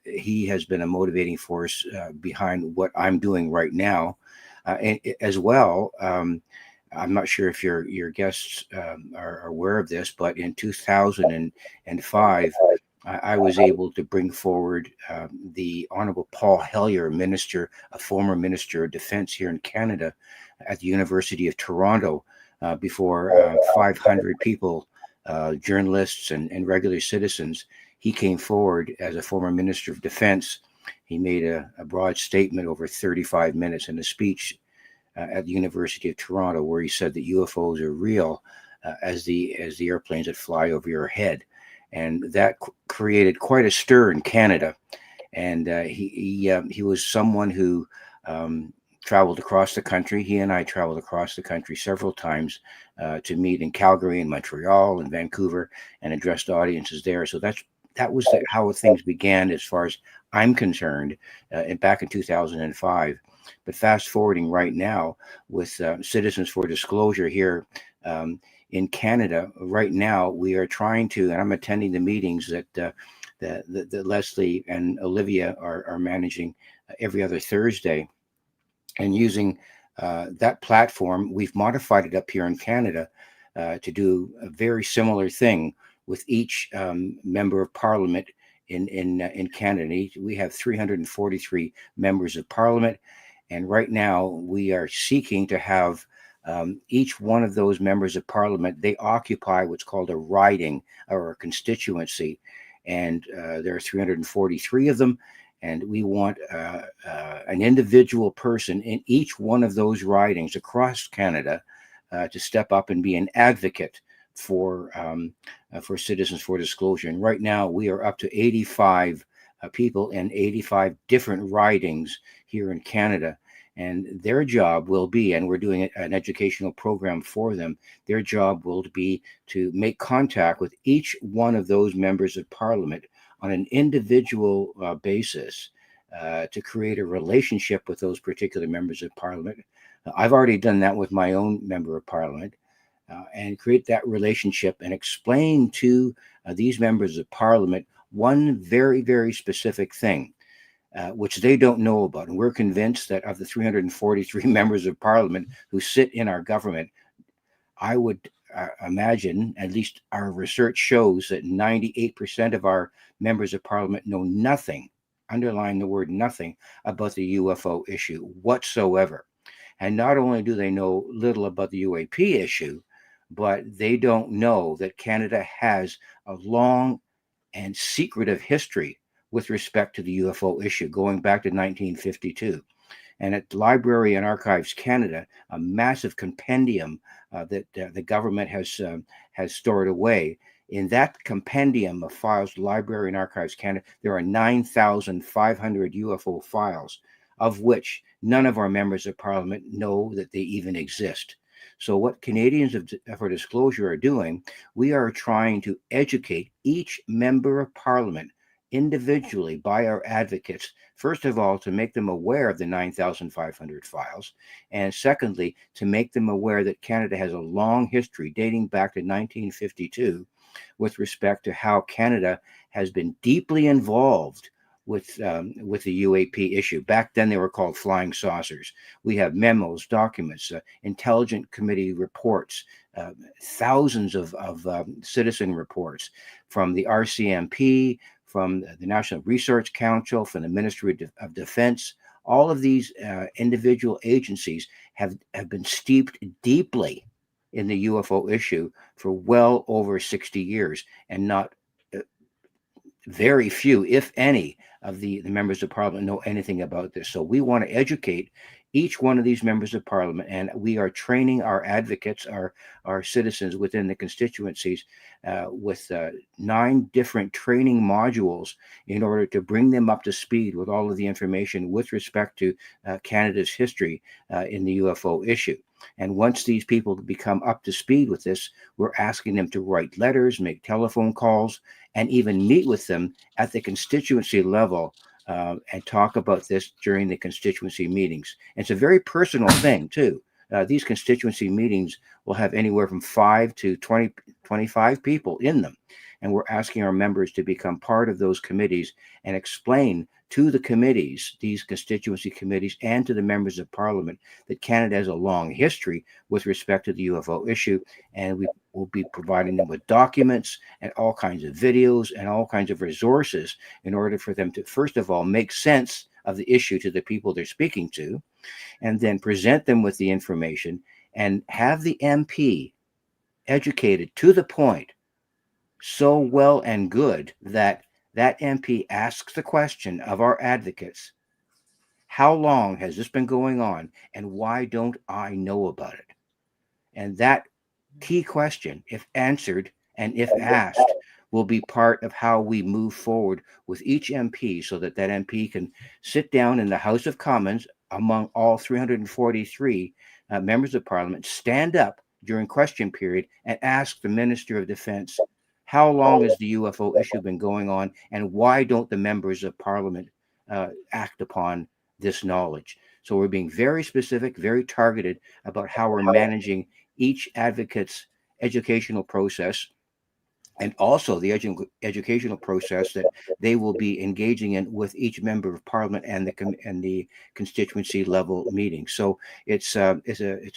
he has been a motivating force behind what I'm doing right now, and as well. I'm not sure if your guests are aware of this, but in 2005, I was able to bring forward the Honorable Paul Hellyer, a former Minister of Defense here in Canada at the University of Toronto, before 500 people, journalists and regular citizens. He came forward as a former Minister of Defense. He made a broad statement over 35 minutes in a speech at the University of Toronto, where he said that UFOs are real as the airplanes that fly over your head, and that created quite a stir in Canada. And he was someone who traveled across the country. He and I traveled across the country several times to meet in Calgary and Montreal and Vancouver and addressed audiences there. So that was how things began, as far as I'm concerned, back in 2005. But fast forwarding right now with Citizens for Disclosure here in Canada, right now we are trying to, and I'm attending the meetings that Lesley and Olivia are managing every other Thursday, and using that platform, we've modified it up here in Canada to do a very similar thing with each member of Parliament in Canada. We have 343 members of Parliament. And right now, we are seeking to have each one of those members of Parliament, they occupy what's called a riding or a constituency. And there are 343 of them. And we want an individual person in each one of those ridings across Canada to step up and be an advocate for Citizens for Disclosure. And right now, we are up to 85 people in 85 different ridings here in Canada. And their job will be, and we're doing an educational program for them, their job will be to make contact with each one of those members of Parliament on an individual basis to create a relationship with those particular members of Parliament. I've already done that with my own member of Parliament, and create that relationship and explain to these members of Parliament one very, very specific thing, which they don't know about. And we're convinced that of the 343 members of Parliament who sit in our government, I would imagine, at least our research shows, that 98% of our members of Parliament know nothing, underline the word nothing, about the UFO issue whatsoever. And not only do they know little about the UAP issue, but they don't know that Canada has a long and secretive history with respect to the UFO issue, going back to 1952. And at Library and Archives Canada, a massive compendium that the government has stored away. In that compendium of files, Library and Archives Canada, there are 9,500 UFO files, of which none of our members of Parliament know that they even exist. So what Canadians for Disclosure are doing, we are trying to educate each member of Parliament individually by our advocates, first of all, to make them aware of the 9,500 files, and secondly, to make them aware that Canada has a long history dating back to 1952 with respect to how Canada has been deeply involved with the UAP issue. Back then, they were called flying saucers. We have memos, documents, intelligence committee reports, thousands of citizen reports from the RCMP, from the National Research Council, from the Ministry of Defense. All of these individual agencies have been steeped deeply in the UFO issue for well over 60 years, and not very few, if any, of the members of Parliament know anything about this. So we want to educate each one of these members of Parliament, and we are training our advocates, our citizens within the constituencies with 9 different training modules in order to bring them up to speed with all of the information with respect to Canada's history in the UFO issue. And once these people become up to speed with this, we're asking them to write letters, make telephone calls, and even meet with them at the constituency level and talk about this during the constituency meetings. And it's a very personal thing, too. These constituency meetings will have anywhere from 5 to 20, 25 people in them. And we're asking our members to become part of those committees and explain to the committees, these constituency committees, and to the members of parliament that Canada has a long history with respect to the UFO issue. And we will be providing them with documents and all kinds of videos and all kinds of resources in order for them to, first of all, make sense of the issue to the people they're speaking to, and then present them with the information and have the MP educated to the point so well and good that that MP asks the question of our advocates, how long has this been going on and why don't I know about it? And that key question, if answered and if asked, will be part of how we move forward with each MP so that that MP can sit down in the House of Commons among all 343 members of Parliament, stand up during question period and ask the Minister of Defense, how long has the UFO issue been going on, and why don't the members of Parliament act upon this knowledge? So we're being very specific, very targeted about how we're managing each advocate's educational process, and also the educational process that they will be engaging in with each member of Parliament and the constituency level meeting. So it's a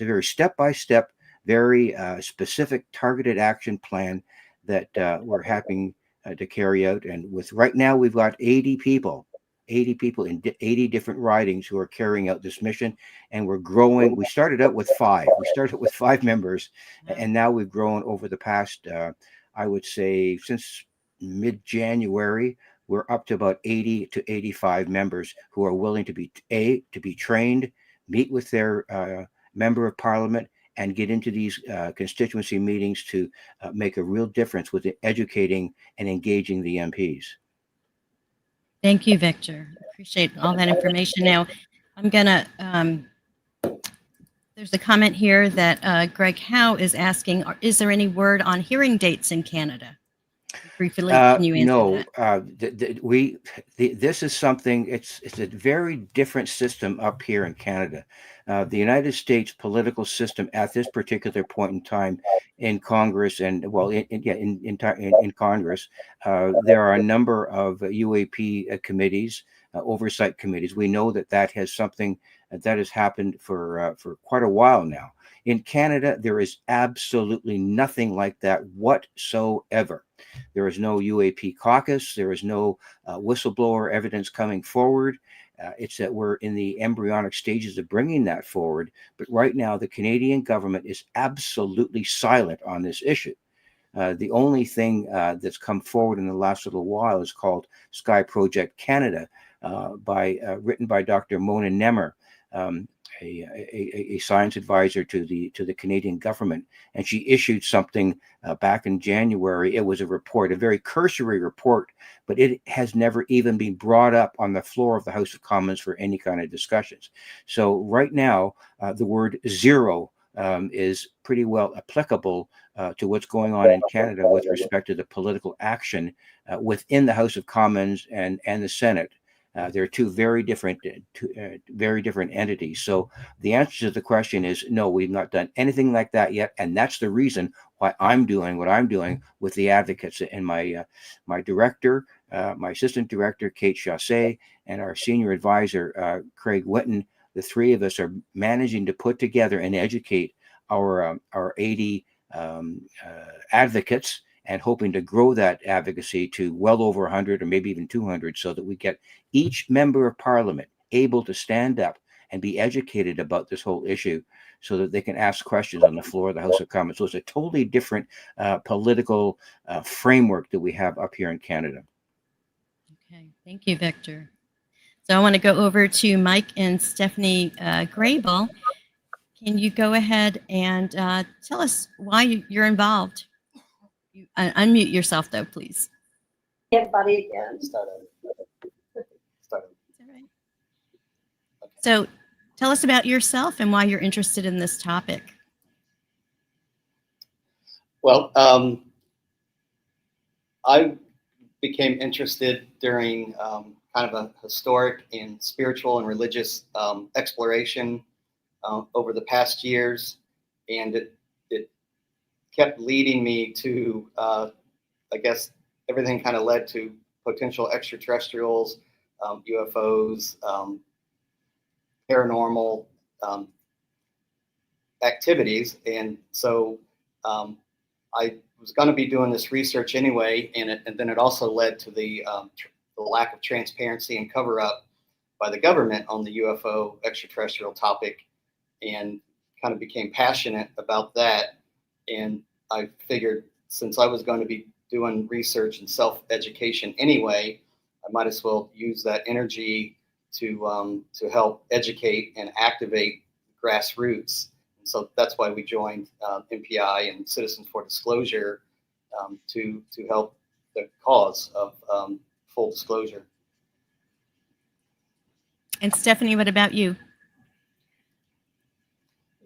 very step-by-step, very specific, targeted action plan that we're happy to carry out. And with right now, we've got 80 people in 80 different ridings who are carrying out this mission, and we're growing. We started out with 5. We started with 5 members, and now we've grown over the past, I would say, since mid-January, we're up to about 80 to 85 members who are willing to be trained, meet with their member of Parliament, and get into these constituency meetings to make a real difference with educating and engaging the MPs. Thank you, Victor. Appreciate all that information. Now, I'm going to, there's a comment here that Greg Howe is asking, is there any word on hearing dates in Canada? Briefly, can you answer that? This is something, it's a very different system up here in Canada. The United States political system at this particular point in time in Congress, and well, in Congress, there are a number of UAP committees, oversight committees. We know that has something that has happened for quite a while now. In Canada, there is absolutely nothing like that whatsoever. There is no UAP caucus. There is no whistleblower evidence coming forward. It's that we're in the embryonic stages of bringing that forward. But right now, the Canadian government is absolutely silent on this issue. The only thing that's come forward in the last little while is called Sky Project Canada, written by Dr. Mona Nemer, a science advisor to the Canadian government, and she issued something back in January. It was a report, a very cursory report, but it has never even been brought up on the floor of the House of Commons for any kind of discussions. So right now, the word zero is pretty well applicable to what's going on in Canada with respect to the political action within the House of Commons and the Senate. They're two very different entities. So the answer to the question is no, we've not done anything like that yet, and that's the reason why I'm doing what I'm doing with the advocates and my director, my assistant director Kate Chassé, and our senior advisor Craig Whitten. The three of us are managing to put together and educate our 80 advocates, and hoping to grow that advocacy to well over 100 or maybe even 200, so that we get each member of Parliament able to stand up and be educated about this whole issue, so that they can ask questions on the floor of the House of Commons. So it's a totally different political framework that we have up here in Canada. Okay, thank you, Victor. So I want to go over to Mike and Stephanie Grable. Can you go ahead and tell us why you're involved? Unmute yourself, though, please. Everybody again. Start. So Tell us about yourself and why you're interested in this topic. Well, I became interested during kind of a historic and spiritual and religious exploration over the past years, and it kept leading me to, I guess, everything kind of led to potential extraterrestrials, UFOs, paranormal activities, and so I was going to be doing this research anyway, and then it also led to the lack of transparency and cover-up by the government on the UFO extraterrestrial topic, and kind of became passionate about that. And I figured, since I was going to be doing research and self-education anyway, I might as well use that energy to help educate and activate Grassroots. So that's why we joined MPI and Citizens for Disclosure to help the cause of full disclosure. And Stephanie, what about you?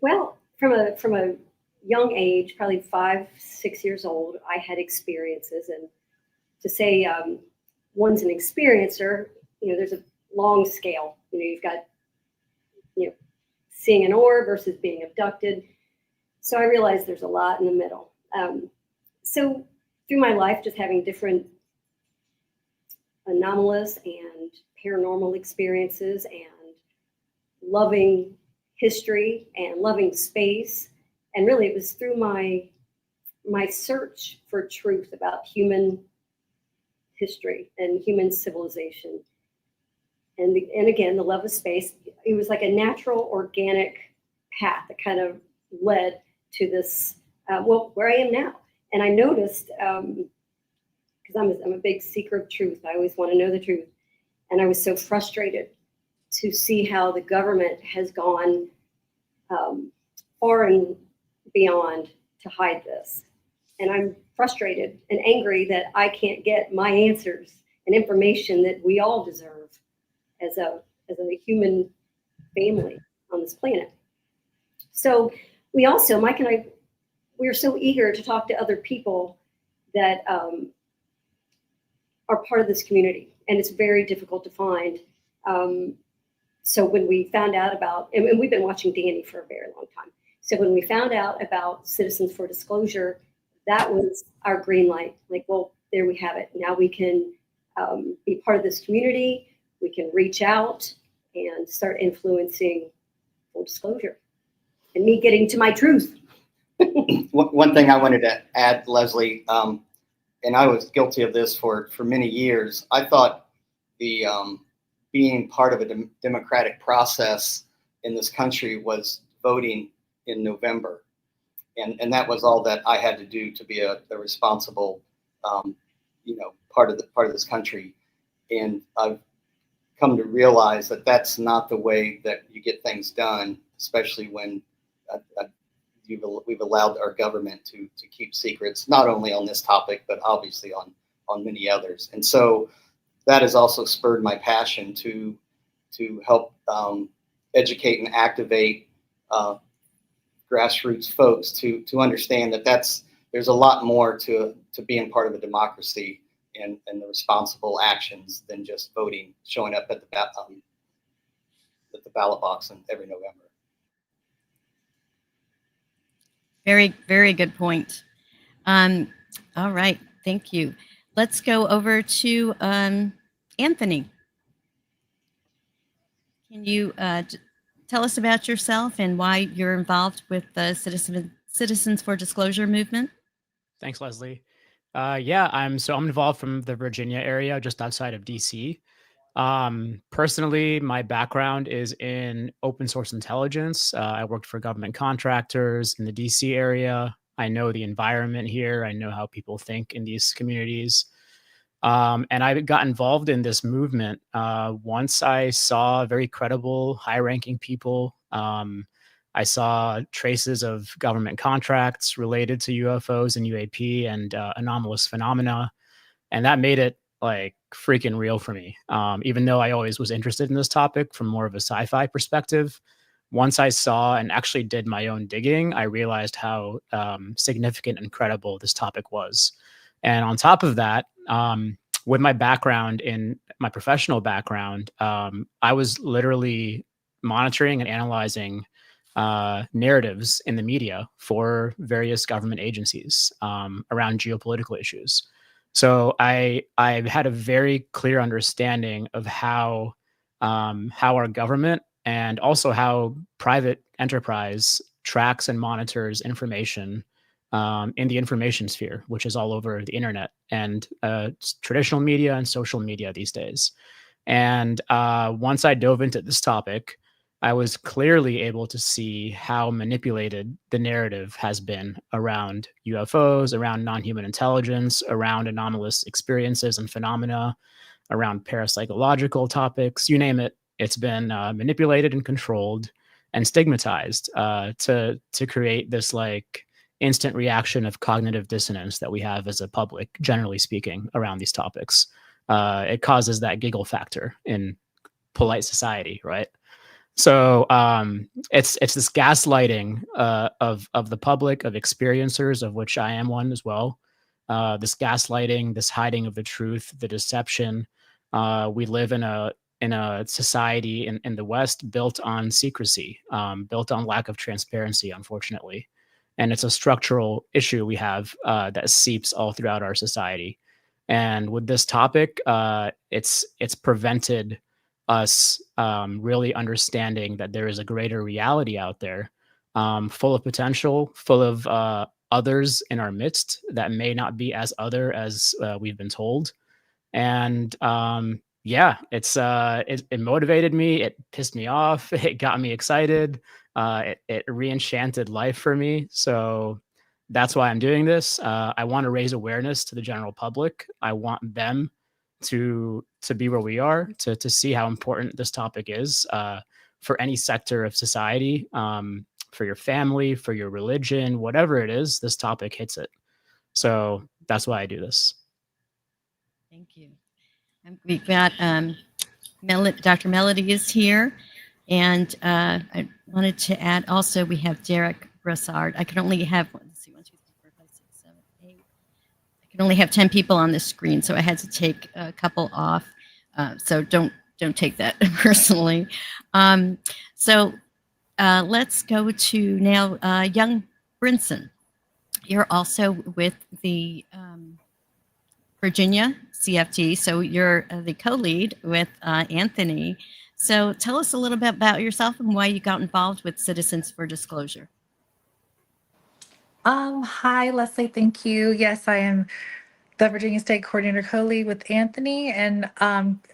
Well, from a young age, probably 5, 6 years old, I had experiences, and to say one's an experiencer, there's a long scale. You've got seeing an orb versus being abducted. So I realized there's a lot in the middle. So through my life, just having different anomalous and paranormal experiences, and loving history and loving space. And really it was through my search for truth about human history and human civilization. And again, the love of space, it was like a natural, organic path that kind of led to this, where I am now. And I noticed, because I'm a big seeker of truth, I always want to know the truth. And I was so frustrated to see how the government has gone far and beyond to hide this. And I'm frustrated and angry that I can't get my answers and information that we all deserve as a human family on this planet. So we also, Mike and I, we are so eager to talk to other people that are part of this community, and it's very difficult to find. So when we found out about, and we've been watching Danny for a very long time. So when we found out about Citizens for Disclosure, that was our green light. Like, well, there we have it. Now we can be part of this community. We can reach out and start influencing full disclosure and me getting to my truth. One thing I wanted to add, Lesley, and I was guilty of this for many years. I thought the being part of a democratic process in this country was voting in November, and that was all that I had to do to be a responsible, part of this country. And I've come to realize that that's not the way that you get things done, especially when we've allowed our government to keep secrets, not only on this topic, but obviously on many others. And so that has also spurred my passion to help educate and activate grassroots folks to understand that there's a lot more to being part of a democracy and the responsible actions than just voting, showing up at the ballot box every November. Very, very good point. All right, thank you. Let's go over to Anthony. Can you tell us about yourself and why you're involved with the Citizens for Disclosure movement? Thanks, Lesley. I'm involved from the Virginia area, just outside of DC. Personally, my background is in open source intelligence. I worked for government contractors in the DC area. I know the environment here. I know how people think in these communities. And I got involved in this movement once I saw very credible, high-ranking people. I saw traces of government contracts related to UFOs and UAP and anomalous phenomena. And that made it like freaking real for me. Even though I always was interested in this topic from more of a sci-fi perspective, once I saw and actually did my own digging, I realized how significant and credible this topic was. And on top of that, with my background in my professional background, I was literally monitoring and analyzing narratives in the media for various government agencies around geopolitical issues. So I had a very clear understanding of how our government and also how private enterprise tracks and monitors information in the information sphere, which is all over the internet and traditional media and social media these days. And once I dove into this topic, I was clearly able to see how manipulated the narrative has been around UFOs, around non-human intelligence, around anomalous experiences and phenomena, around parapsychological topics, you name it. It's been manipulated and controlled and stigmatized to create this like instant reaction of cognitive dissonance that we have as a public, generally speaking, around these topics. It causes that giggle factor in polite society, right? So it's this gaslighting of the public, of experiencers, of which I am one as well. This gaslighting, this hiding of the truth, the deception. We live in a society in the West built on secrecy, built on lack of transparency, unfortunately. And it's a structural issue we have that seeps all throughout our society. And with this topic, it's prevented us really understanding that there is a greater reality out there, full of potential, full of others in our midst that may not be as other as we've been told. And yeah, it motivated me. It pissed me off. It got me excited. It re-enchanted life for me. So that's why I'm doing this. I want to raise awareness to the general public. I want them to be where we are, to see how important this topic is for any sector of society, for your family, for your religion, whatever it is, this topic hits it. So that's why I do this. Thank you. We've got Dr. Melody is here. And I wanted to add also, we have Derek Brassard. I can only have, let's see, 1, 2, 3, 4, 5, 6, 7, 8. I can only have 10 people on the screen, so I had to take a couple off. So don't take that personally. So let's go to now young Brinson. You're also with the Virginia CFT, so you're the co-lead with Anthony. So tell us a little bit about yourself and why you got involved with Citizens for Disclosure. Hi, Lesley. Thank you. Yes, I am the Virginia State Coordinator co-lead with Anthony, and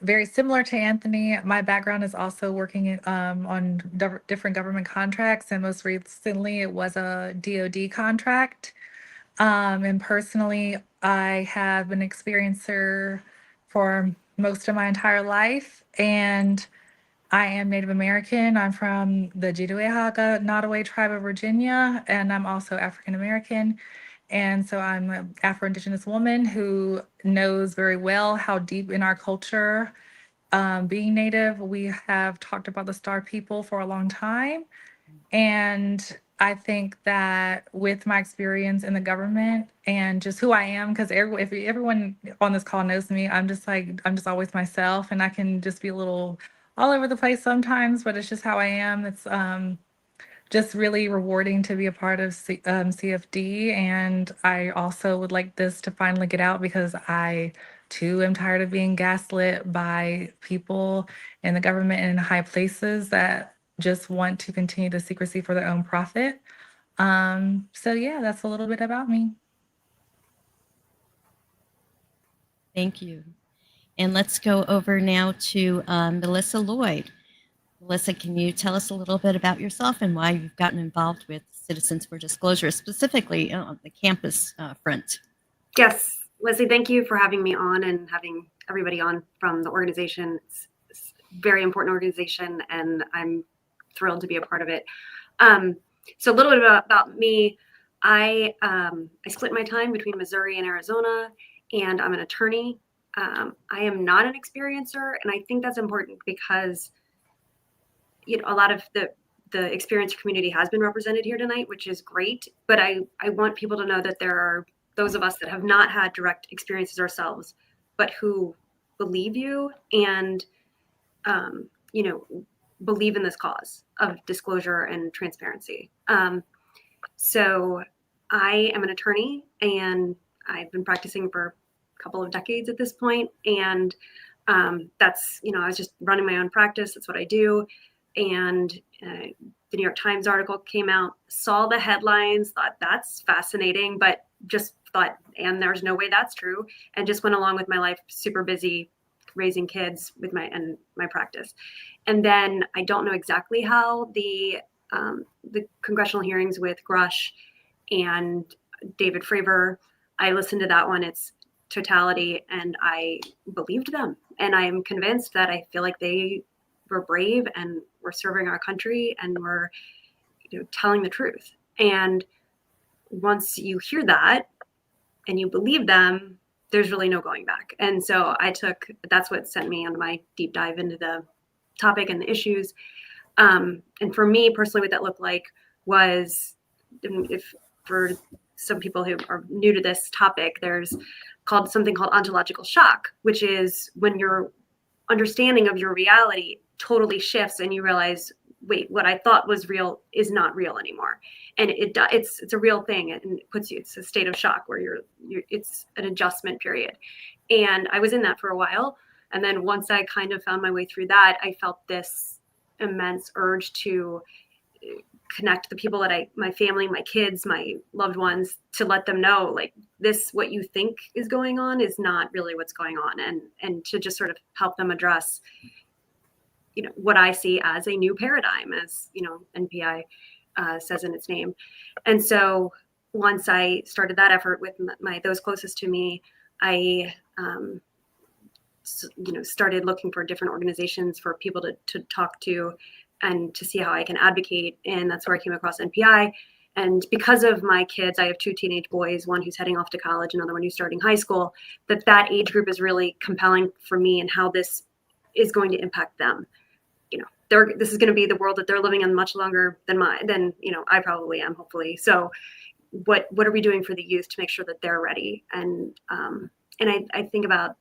very similar to Anthony, my background is also working on different government contracts, and most recently it was a DoD contract. And personally, I have been an experiencer for most of my entire life, and I am Native American. I'm from the Jiduehaga Nottoway tribe of Virginia, and I'm also African American. And so I'm an Afro-Indigenous woman who knows very well how deep in our culture, being Native, we have talked about the Star People for a long time. And I think that with my experience in the government and just who I am, because if everyone on this call knows me, I'm just always myself, and I can just be a little all over the place sometimes, but it's just how I am. It's just really rewarding to be a part of CFD. And I also would like this to finally get out because I too am tired of being gaslit by people in the government and in high places that just want to continue the secrecy for their own profit. So yeah, that's a little bit about me. Thank you. And let's go over now to Melissa Lloyd. Melissa, can you tell us a little bit about yourself and why you've gotten involved with Citizens for Disclosure, specifically on the campus front? Yes, Lesley, thank you for having me on and having everybody on from the organization. It's a very important organization, and I'm thrilled to be a part of it. So a little bit about me. I split my time between Missouri and Arizona, and I'm an attorney. I am not an experiencer, and I think that's important because a lot of the the experience community has been represented here tonight, which is great. But I want people to know that there are those of us that have not had direct experiences ourselves, but who believe you and, believe in this cause of disclosure and transparency. So I am an attorney, and I've been practicing for a couple of decades at this point. And that's, I was just running my own practice. That's what I do. And the New York Times article came out, saw the headlines, thought that's fascinating, but just thought, and there's no way that's true. And just went along with my life, super busy raising kids with my practice. And then I don't know exactly how the congressional hearings with Grush and David Fravor, I listened to that one. It's totality, and I believed them. And I'm convinced that I feel like they were brave and were serving our country and were, telling the truth. And once you hear that and you believe them, there's really no going back. And so that's what sent me on my deep dive into the topic and the issues. And for me personally, what that looked like was, if for some people who are new to this topic, there's something called ontological shock, which is when your understanding of your reality totally shifts and you realize, wait, what I thought was real is not real anymore. And it's a real thing, and it's a state of shock where it's an adjustment period. And I was in that for a while. And then once I kind of found my way through that, I felt this immense urge to connect the people that my family, my kids, my loved ones, to let them know, like, this, what you think is going on is not really what's going on. And to just sort of help them address, what I see as a new paradigm, as, NPI says in its name. And so once I started that effort with those closest to me, I, started looking for different organizations for people to talk to and to see how I can advocate. And that's where I came across NPI. And because of my kids, I have 2 teenage boys, one who's heading off to college, another one who's starting high school, that age group is really compelling for me, and how this is going to impact them. This is going to be the world that they're living in much longer than I probably am, hopefully. So what are we doing for the youth to make sure that they're ready? And I think about,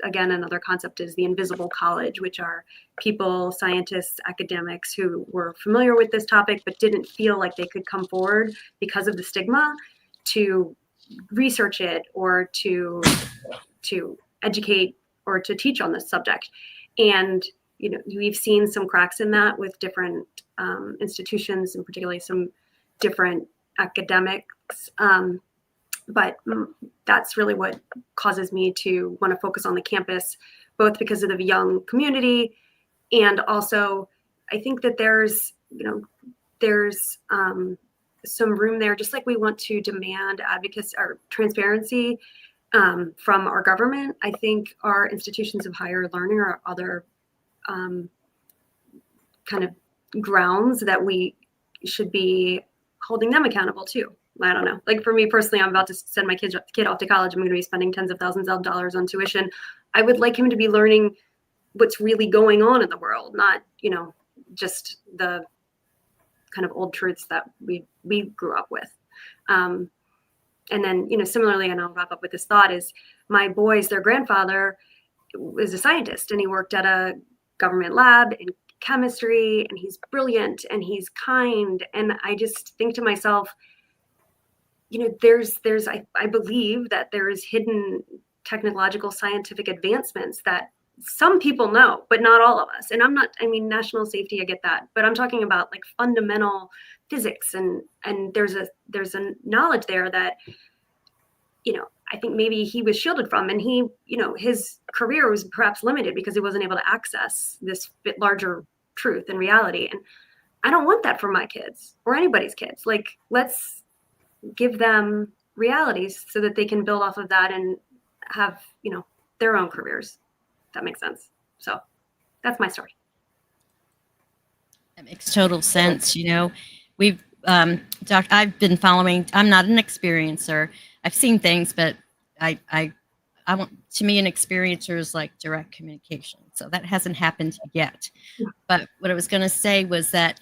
again, another concept is the invisible college, which are people, scientists, academics who were familiar with this topic, but didn't feel like they could come forward because of the stigma to research it or to educate or to teach on this subject. And we've seen some cracks in that with different institutions, and particularly some different academics. But that's really what causes me to want to focus on the campus, both because of the young community, and also I think that there's some room there, just like we want to demand advocacy or transparency from our government. I think our institutions of higher learning or other kind of grounds that we should be holding them accountable too. I don't know. Like, for me personally, I'm about to send my kid off to college. I'm going to be spending tens of thousands of dollars on tuition. I would like him to be learning what's really going on in the world, not, just the kind of old truths that we grew up with. And then, similarly, and I'll wrap up with this thought, is my boys, their grandfather is a scientist, and he worked at a government lab in chemistry, and he's brilliant and he's kind. And I just think to myself, I believe that there is hidden technological scientific advancements that some people know, but not all of us. And national safety, I get that, but I'm talking about like fundamental physics, and there's a knowledge there that, I think maybe he was shielded from, and he, his career was perhaps limited because he wasn't able to access this bit larger truth and reality. And I don't want that for my kids or anybody's kids. Like, let's give them realities so that they can build off of that and have, their own careers. If that makes sense. So that's my story. That makes total sense. We've, I've been following, I'm not an experiencer. I've seen things, but I to me, an experiencer is like direct communication. So that hasn't happened yet. But what I was going to say was that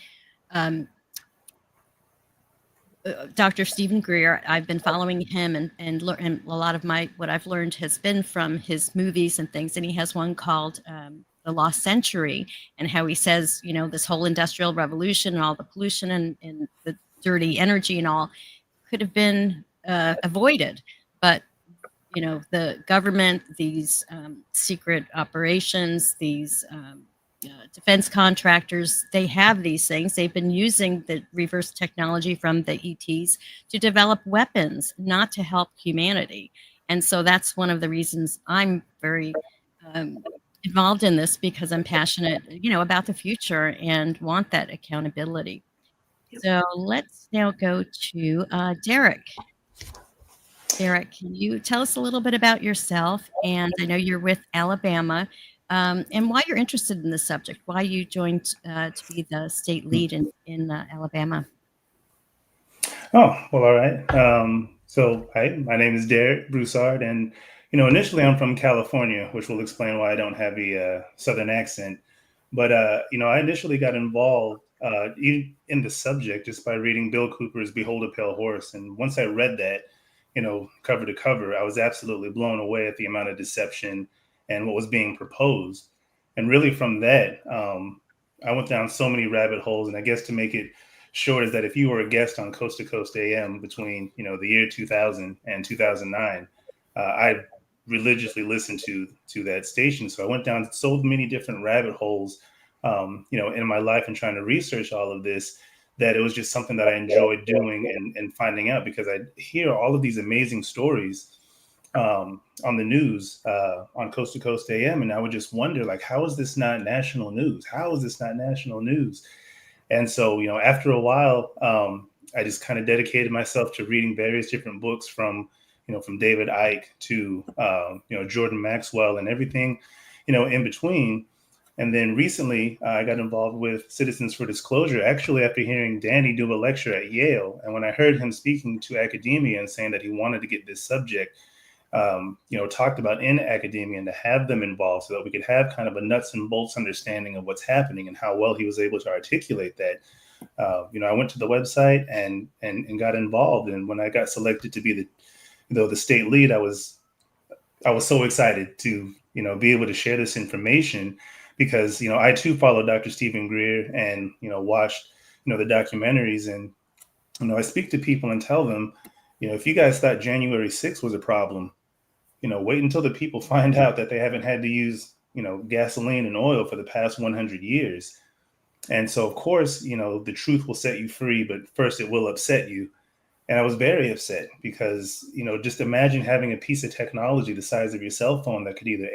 Dr. Stephen Greer, I've been following him, and a lot of what I've learned has been from his movies and things. And he has one called The Lost Century, and how he says, this whole industrial revolution and all the pollution and the dirty energy and all could have been avoided. But, the government, these secret operations, these defense contractors, they have these things. They've been using the reverse technology from the ETs to develop weapons, not to help humanity. And so that's one of the reasons I'm very involved in this, because I'm passionate, about the future and want that accountability. So let's now go to Derek. Derek, can you tell us a little bit about yourself? And I know you're with Alabama, and why you're interested in this subject, why you joined to be the state lead in Alabama. Oh, well, all right. Hi, my name is Derek Broussard, and initially I'm from California, which will explain why I don't have a Southern accent. But I initially got involved in the subject just by reading Bill Cooper's "Behold a Pale Horse," and once I read that, cover to cover, I was absolutely blown away at the amount of deception and what was being proposed. And really, from that, I went down so many rabbit holes. And I guess to make it short is that if you were a guest on Coast to Coast AM between the year 2000 and 2009, I religiously listened to that station. So I went down so many different rabbit holes, in my life and trying to research all of this, that it was just something that I enjoyed doing and finding out, because I hear all of these amazing stories on the news on Coast to Coast AM, and I would just wonder, like, how is this not national news? How is this not national news? And so, after a while, I just kind of dedicated myself to reading various different books from David Icke to, Jordan Maxwell and everything, in between. And then recently, I got involved with Citizens for Disclosure, actually after hearing Danny do a lecture at Yale. And when I heard him speaking to academia and saying that he wanted to get this subject, talked about in academia, and to have them involved so that we could have kind of a nuts and bolts understanding of what's happening and how well he was able to articulate that. I went to the website and got involved. And when I got selected to be the state lead, I was so excited to, be able to share this information, because, I too follow Dr. Stephen Greer and, watched, the documentaries. And, I speak to people and tell them, if you guys thought January 6th was a problem, wait until the people find out that they haven't had to use, gasoline and oil for the past 100 years. And so, of course, the truth will set you free, but first it will upset you. And I was very upset because, just imagine having a piece of technology the size of your cell phone that could either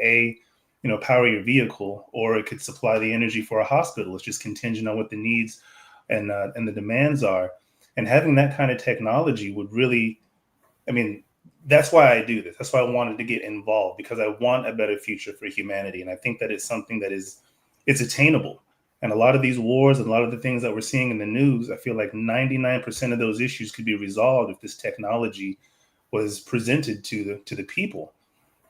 power your vehicle, or it could supply the energy for a hospital. It's just contingent on what the needs and the demands are. And having that kind of technology would really, that's why I do this. That's why I wanted to get involved, because I want a better future for humanity. And I think that it's something that it's attainable. And a lot of these wars and a lot of the things that we're seeing in the news, I feel like 99% of those issues could be resolved if this technology was presented to the people.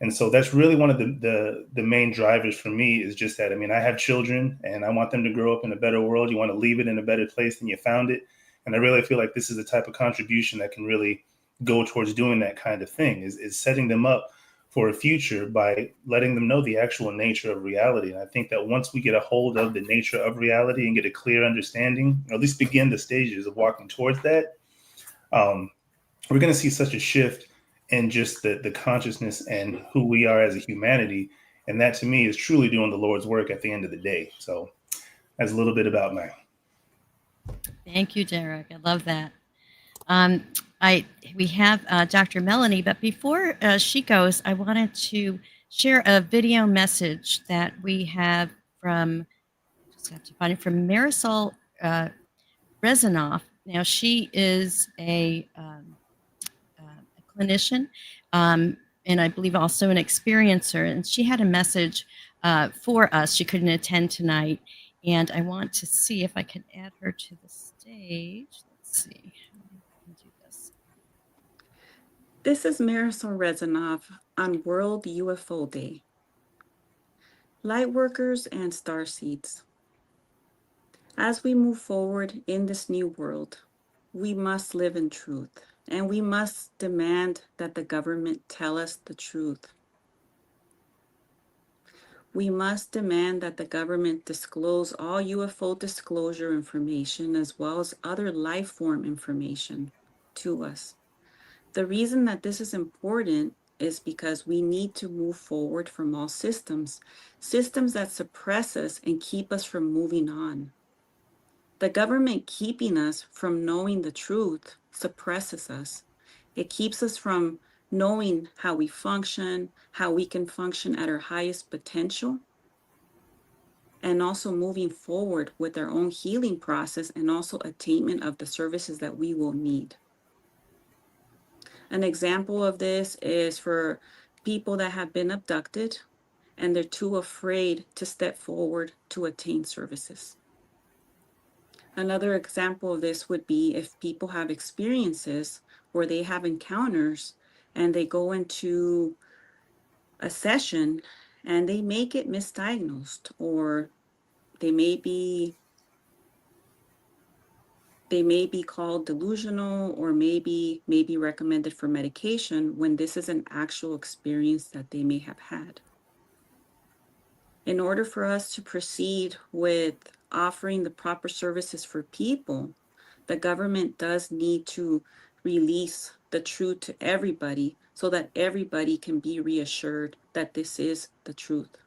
And so that's really one of the main drivers for me, is just that, I have children and I want them to grow up in a better world. You want to leave it in a better place than you found it. And I really feel like this is the type of contribution that can really go towards doing that kind of thing, is setting them up for a future by letting them know the actual nature of reality. And I think that once we get a hold of the nature of reality and get a clear understanding, or at least begin the stages of walking towards that, we're going to see such a shift in just the consciousness and who we are as a humanity. And that, to me, is truly doing the Lord's work at the end of the day. So that's a little bit about me. Thank you, Derek. I love that. We have Dr. Melanie, but before she goes, I wanted to share a video message that we have from, just have to find it, from Marisol Rezanoff. Now, she is a clinician, and I believe also an experiencer, and she had a message for us. She couldn't attend tonight, and I want to see if I can add her to the stage. Let's see. This is Marisol Rezanov on World UFO Day. Lightworkers and starseeds. As we move forward in this new world, we must live in truth, and we must demand that the government tell us the truth. We must demand that the government disclose all UFO disclosure information as well as other life form information to us. The reason that this is important is because we need to move forward from all systems that suppress us and keep us from moving on. The government keeping us from knowing the truth suppresses us. It keeps us from knowing how we function, how we can function at our highest potential, and also moving forward with our own healing process and also attainment of the services that we will need. An example of this is for people that have been abducted and they're too afraid to step forward to attain services. Another example of this would be if people have experiences where they have encounters and they go into a session and they may get misdiagnosed, or they may be called delusional, or maybe recommended for medication when this is an actual experience that they may have had. In order for us to proceed with offering the proper services for people, the government does need to release the truth to everybody so that everybody can be reassured that this is the truth.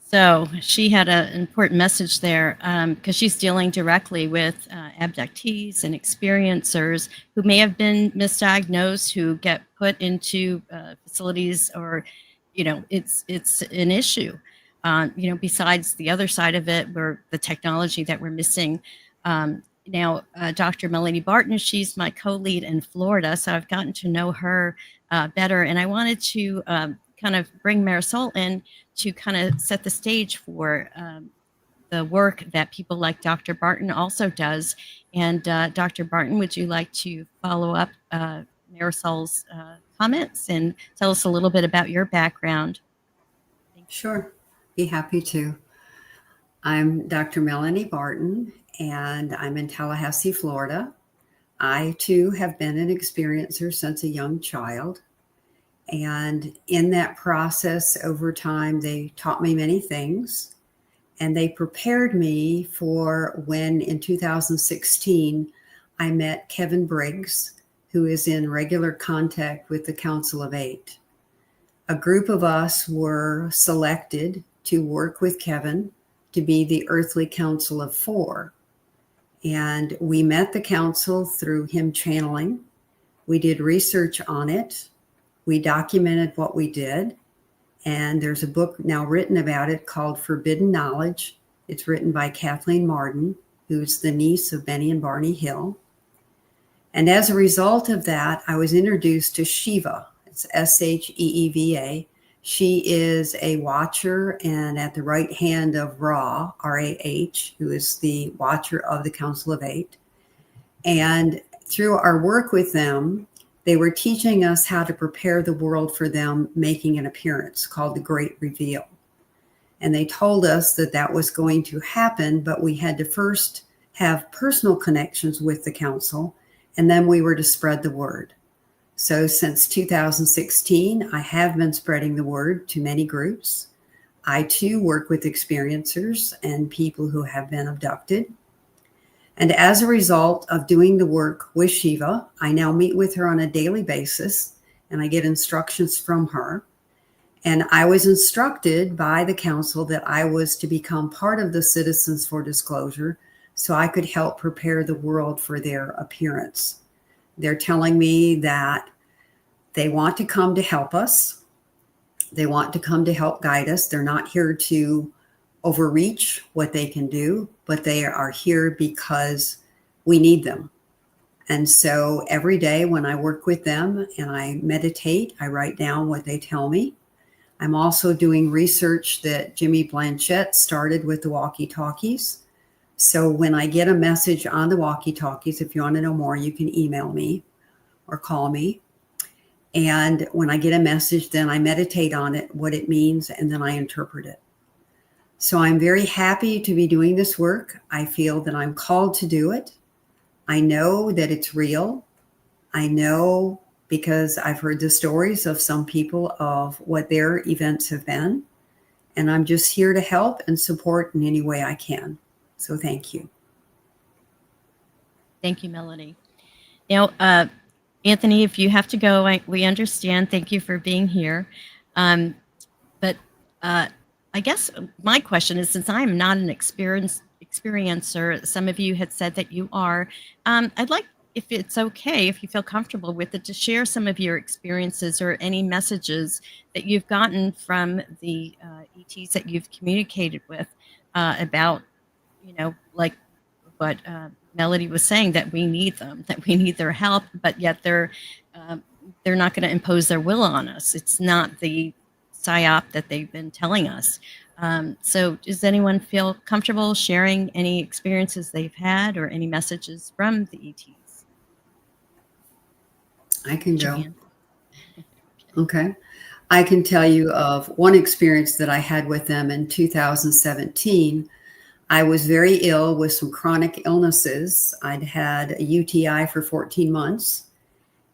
So she had an important message there because she's dealing directly with abductees and experiencers who may have been misdiagnosed, who get put into facilities, or, it's an issue. Besides the other side of it, where the technology that we're missing. Now, Dr. Melanie Barton, she's my co-lead in Florida, so I've gotten to know her better, and I wanted to kind of bring Marisol in to kind of set the stage for the work that people like Dr. Barton also does. And Dr. Barton, would you like to follow up Marisol's comments and tell us a little bit about your background? Sure, be happy to. I'm Dr. Melanie Barton, and I'm in Tallahassee, Florida. I, too, have been an experiencer since a young child. And in that process, over time, they taught me many things, and they prepared me for when, in 2016, I met Kevin Briggs, who is in regular contact with the Council of Eight. A group of us were selected to work with Kevin to be the Earthly Council of Four. And we met the council through him channeling. We did research on it. We documented what we did, and there's a book now written about it called Forbidden Knowledge. It's written by Kathleen Marden, who's the niece of Benny and Barney Hill. And as a result of that, I was introduced to Shiva. It's Sheeva. She is a watcher and at the right hand of Ra, R-A-H, who is the watcher of the Council of Eight. And through our work with them, they were teaching us how to prepare the world for them making an appearance called the Great Reveal. And they told us that that was going to happen, but we had to first have personal connections with the council, and then we were to spread the word. So since 2016, I have been spreading the word to many groups. I too work with experiencers and people who have been abducted. And as a result of doing the work with Shiva, I now meet with her on a daily basis, and I get instructions from her. And I was instructed by the council that I was to become part of the Citizens for Disclosure so I could help prepare the world for their appearance. They're telling me that they want to come to help us. They want to come to help guide us. They're not here to overreach what they can do, but they are here because we need them. And so every day when I work with them and I meditate, I write down what they tell me. I'm also doing research that Jimmy Blanchett started with the walkie-talkies. So when I get a message on the walkie-talkies, if you want to know more, you can email me or call me. And when I get a message, then I meditate on it, what it means, and then I interpret it. So I'm very happy to be doing this work. I feel that I'm called to do it. I know that it's real. I know because I've heard the stories of some people of what their events have been. And I'm just here to help and support in any way I can. So thank you. Thank you, Melanie. Now, Anthony, if you have to go, we understand. Thank you for being here. But I guess my question is, since I'm not an experiencer, some of you had said that you are, I'd like, if it's okay, if you feel comfortable with it, to share some of your experiences or any messages that you've gotten from the ETs that you've communicated with about, you know, like what Melody was saying, that we need them, that we need their help, but yet they're not going to impose their will on us. It's not the psyop that they've been telling us. So does anyone feel comfortable sharing any experiences they've had or any messages from the ETs? I can go. Okay. I can tell you of one experience that I had with them in 2017. I was very ill with some chronic illnesses. I'd had a UTI for 14 months,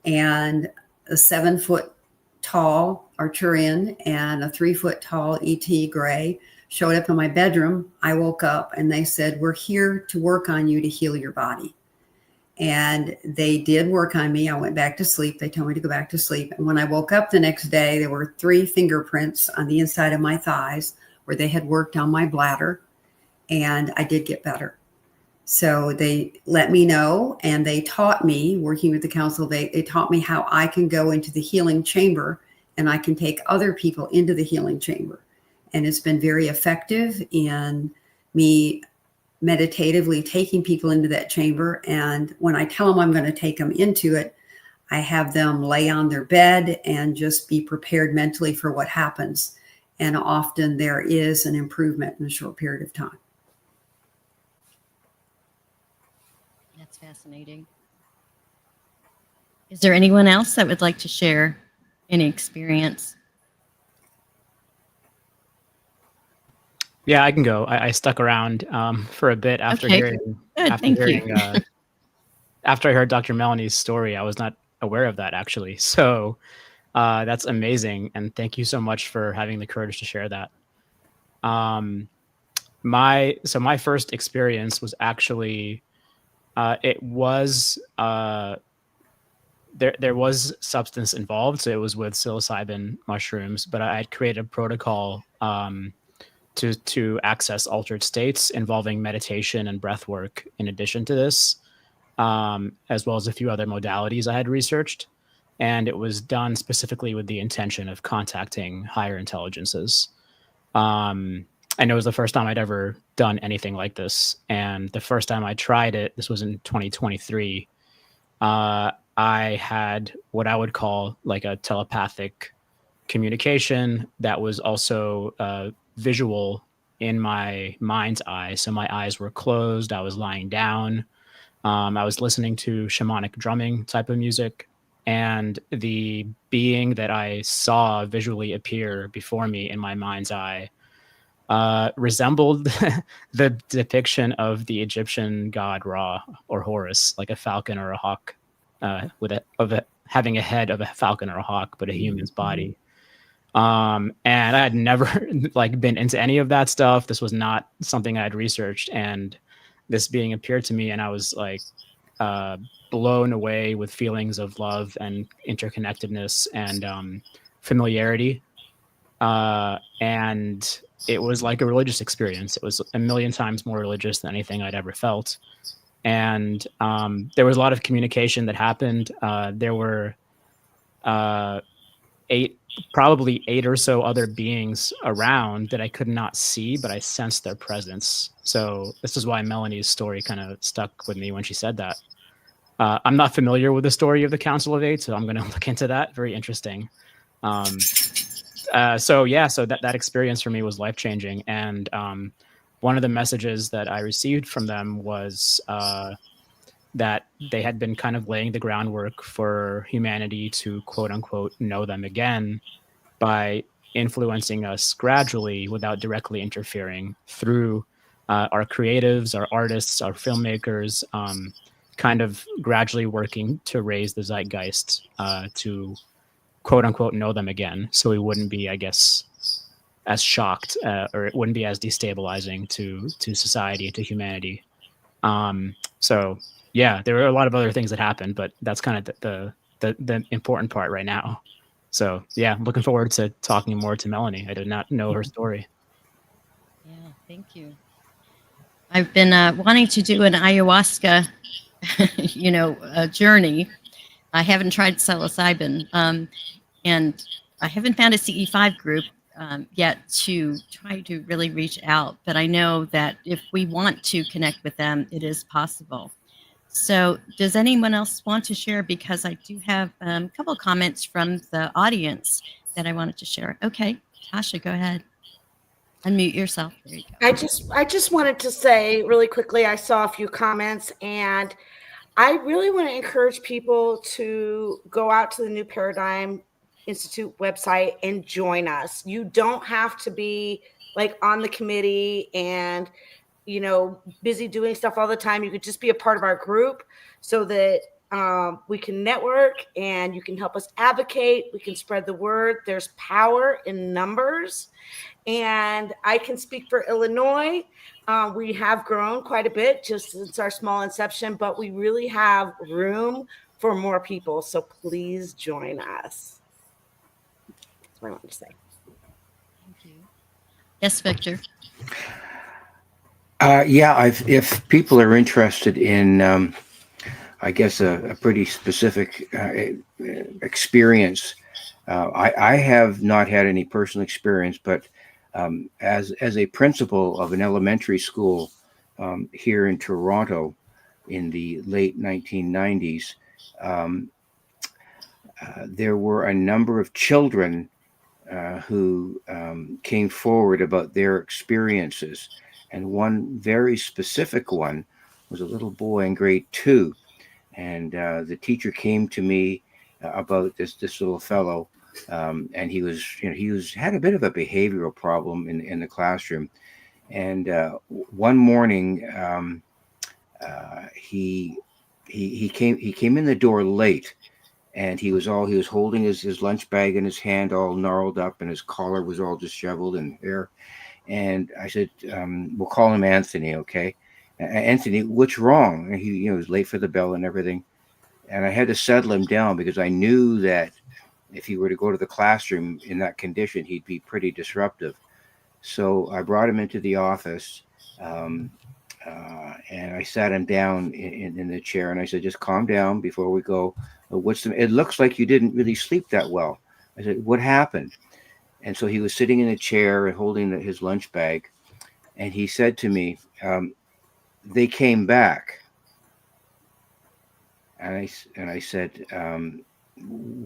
and a 7-foot tall Arcturian and a 3-foot tall ET gray showed up in my bedroom. I woke up and they said, "We're here to work on you to heal your body." And they did work on me. I went back to sleep. They told me to go back to sleep. And when I woke up the next day, there were 3 fingerprints on the inside of my thighs where they had worked on my bladder. And I did get better. So they let me know, and they taught me, working with the council, they taught me how I can go into the healing chamber and I can take other people into the healing chamber. And it's been very effective in me meditatively taking people into that chamber. And when I tell them I'm going to take them into it, I have them lay on their bed and just be prepared mentally for what happens. And often there is an improvement in a short period of time. That's fascinating. Is there anyone else that would like to share any experience? Yeah, I can go. I stuck around for a bit after hearing. Good, After I heard Dr. Melanie's story, I was not aware of that actually. So that's amazing, and thank you so much for having the courage to share that. My first experience was actually there was substance involved, so it was with psilocybin mushrooms, but I had created a protocol to access altered states involving meditation and breath work in addition to this, as well as a few other modalities I had researched. And it was done specifically with the intention of contacting higher intelligences. And it was the first time I'd ever done anything like this. And the first time I tried it, this was in 2023, I had what I would call like a telepathic communication that was also visual in my mind's eye. So my eyes were closed. I was lying down. I was listening to shamanic drumming type of music. And the being that I saw visually appear before me in my mind's eye resembled the depiction of the Egyptian god Ra or Horus, like a falcon or a hawk, having a head of a falcon or a hawk, but a human's body. And I had never been into any of that stuff. This was not something I had researched, and this being appeared to me, and I was blown away with feelings of love and interconnectedness and familiarity. And it was like a religious experience. It was a million times more religious than anything I'd ever felt. And there was a lot of communication that happened. There were probably eight or so other beings around that I could not see, but I sensed their presence. So this is why Melanie's story kind of stuck with me when she said that. I'm not familiar with the story of the Council of Eight, so I'm going to look into that. Very interesting. So that experience for me was life changing, and one of the messages that I received from them was that they had been kind of laying the groundwork for humanity to quote unquote know them again by influencing us gradually without directly interfering through our creatives, our artists, our filmmakers, kind of gradually working to raise the zeitgeist to quote unquote know them again, so we wouldn't be, I guess, as shocked or it wouldn't be as destabilizing to society, to humanity. So yeah, there were a lot of other things that happened, but that's kind of the important part right now. So yeah, I'm looking forward to talking more to Melanie. I did not know her story. Yeah, thank you. I've been wanting to do an ayahuasca, journey. I haven't tried psilocybin, and I haven't found a CE5 group yet to try to really reach out. But I know that if we want to connect with them, it is possible. So does anyone else want to share? Because I do have a couple comments from the audience that I wanted to share. Okay, Tasha, go ahead. Unmute yourself. There you go. I just wanted to say really quickly, I saw a few comments, and I really want to encourage people to go out to the New Paradigm Institute website and join us. You don't have to be like on the committee and busy doing stuff all the time. You could just be a part of our group so that we can network and you can help us advocate. We can spread the word. There's power in numbers. And I can speak for Illinois. We have grown quite a bit just since our small inception, but we really have room for more people. So please join us. That's what I want to say. Thank you. Yes, Victor. If people are interested in, I guess, a pretty specific experience, I have not had any personal experience, but as a principal of an elementary school here in Toronto in the late 1990s, there were a number of children who came forward about their experiences. And one very specific one was a little boy in grade 2. And the teacher came to me about this little fellow. And he had a bit of a behavioral problem in the classroom. And one morning, he came in the door late, and he was holding his lunch bag in his hand, all gnarled up, and his collar was all disheveled and hair. And I said, we'll call him Anthony, okay? Anthony, what's wrong? And he was late for the bell and everything. And I had to settle him down because I knew that if he were to go to the classroom in that condition, he'd be pretty disruptive. So I brought him into the office, and I sat him down in the chair, and I said, just calm down before we go. It looks like you didn't really sleep that well. I said, what happened? And so he was sitting in a chair and holding his lunch bag, and he said to me, they came back. And I said,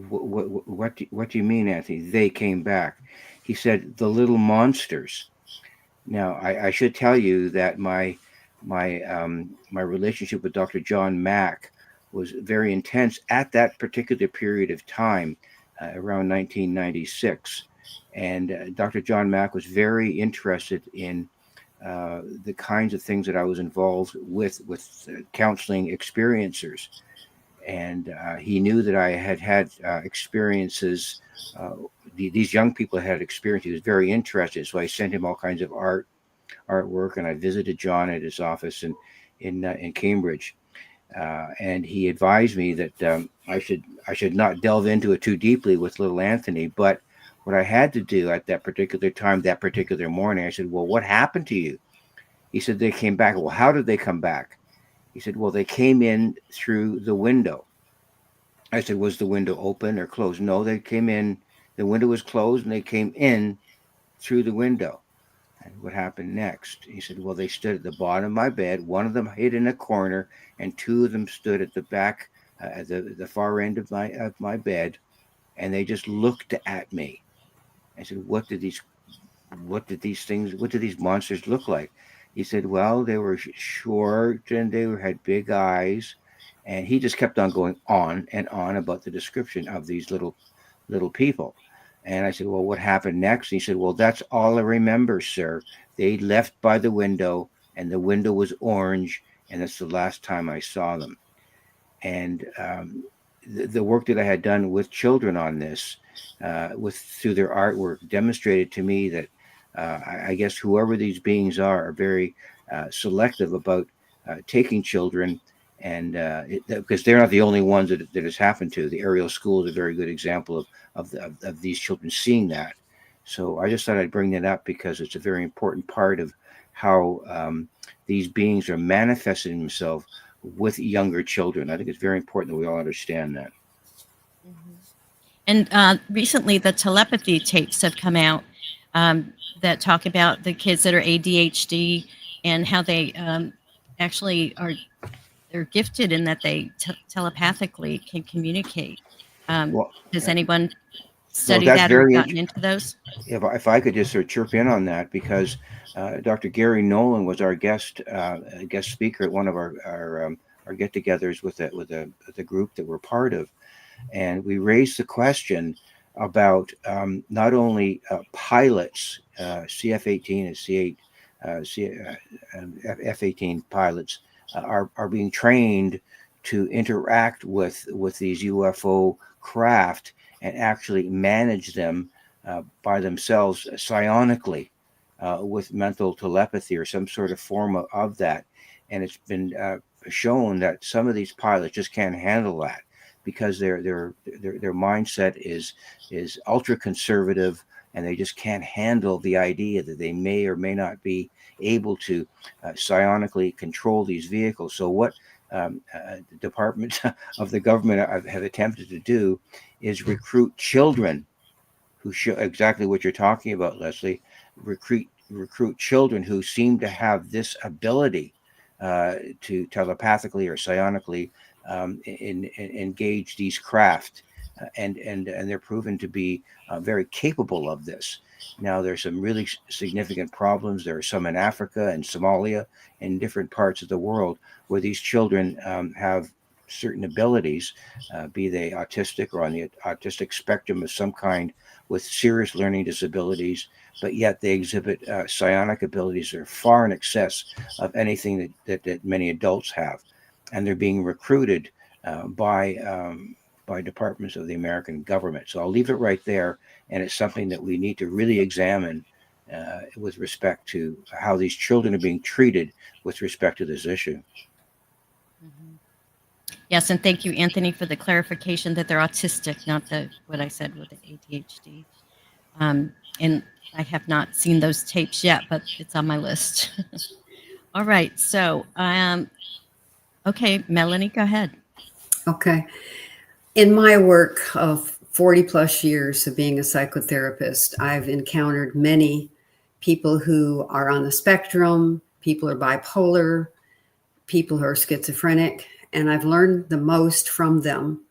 what do you mean, Anthony? They came back. He said, the little monsters. Now, I should tell you that my relationship with Dr. John Mack was very intense at that particular period of time, around 1996. And Dr. John Mack was very interested in the kinds of things that I was involved with counseling experiencers. And he knew that I had experiences. These young people had experience. He was very interested. So I sent him all kinds of artwork, and I visited John at his office in Cambridge. And he advised me that I should not delve into it too deeply with little Anthony. But what I had to do at that particular time, that particular morning, I said, well, what happened to you? He said, they came back. Well, how did they come back? He said, well, they came in through the window. I said, was the window open or closed? No, they came in. The window was closed, and they came in through the window. And what happened next? He said, well, they stood at the bottom of my bed. One of them hid in a corner, and two of them stood at the back, at the far end of my bed, and they just looked at me. I said, what did these monsters look like? He said, well, they were short and they had big eyes. And he just kept on going on and on about the description of these little people. And I said, well, what happened next? And he said, well, that's all I remember, sir. They left by the window and the window was orange. And that's the last time I saw them. And the work that I had done with children on this, through their artwork, demonstrated to me that I guess whoever these beings are very selective about taking children, and because they're not the only ones that has happened to. The aerial school is a very good example of these children seeing that. So I just thought I'd bring that up because it's a very important part of how these beings are manifesting themselves with younger children. I think it's very important that we all understand that. And recently, the telepathy tapes have come out that talk about the kids that are ADHD and how they actually they're gifted in that they telepathically can communicate. Has anyone studied that or gotten into those? If I could just sort of chirp in on that, because Dr. Gary Nolan was our guest speaker at one of our get-togethers with the group that we're part of, and we raised the question about not only pilots, CF-18 and F-18 pilots are being trained to interact with these UFO craft and actually manage them by themselves psionically with mental telepathy or some sort of form of that. And it's been shown that some of these pilots just can't handle that because their mindset is ultra conservative, and they just can't handle the idea that they may or may not be able to psionically control these vehicles. So what the department of the government have attempted to do is recruit children who show exactly what you're talking about, Lesley. Recruit children who seem to have this ability to telepathically or psionically engage these craft, and they're proven to be very capable of this. Now, there's some really significant problems. There are some in Africa and Somalia and different parts of the world where these children have certain abilities, be they autistic or on the autistic spectrum of some kind, with serious learning disabilities, but yet they exhibit psionic abilities that are far in excess of anything that many adults have. And they're being recruited by departments of the American government. So I'll leave it right there. And it's something that we need to really examine with respect to how these children are being treated with respect to this issue. Yes, and thank you, Anthony, for the clarification that they're autistic, not what I said with the ADHD. And I have not seen those tapes yet, but it's on my list. All right, so okay, Melanie, go ahead. Okay. In my work of 40 plus years of being a psychotherapist, I've encountered many people who are on the spectrum, people who are bipolar, people who are schizophrenic, and I've learned the most from them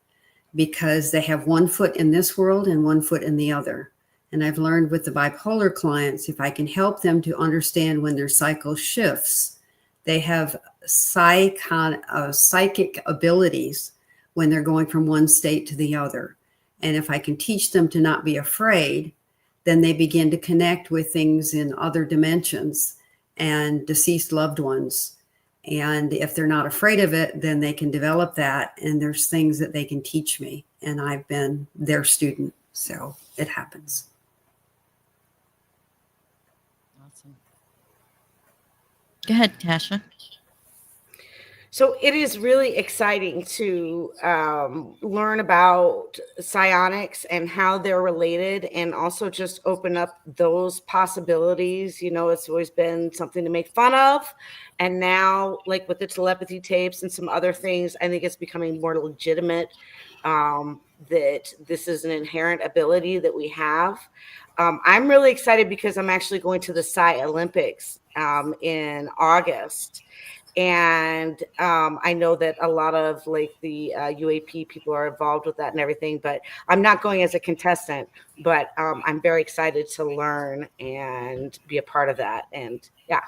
because they have one foot in this world and one foot in the other. And I've learned with the bipolar clients, if I can help them to understand when their cycle shifts, they have psychic abilities when they're going from one state to the other. And if I can teach them to not be afraid, then they begin to connect with things in other dimensions and deceased loved ones. And if they're not afraid of it, then they can develop that. And there's things that they can teach me. And I've been their student. So it happens. Awesome. Go ahead, Tasha. So it is really exciting to learn about psionics and how they're related, and also just open up those possibilities. You know, it's always been something to make fun of. And now, like with the telepathy tapes and some other things, I think it's becoming more legitimate that this is an inherent ability that we have. I'm really excited because I'm actually going to the Psi Olympics in August. And I know that a lot of like the UAP people are involved with that and everything, but I'm not going as a contestant, but I'm very excited to learn and be a part of that. And yeah.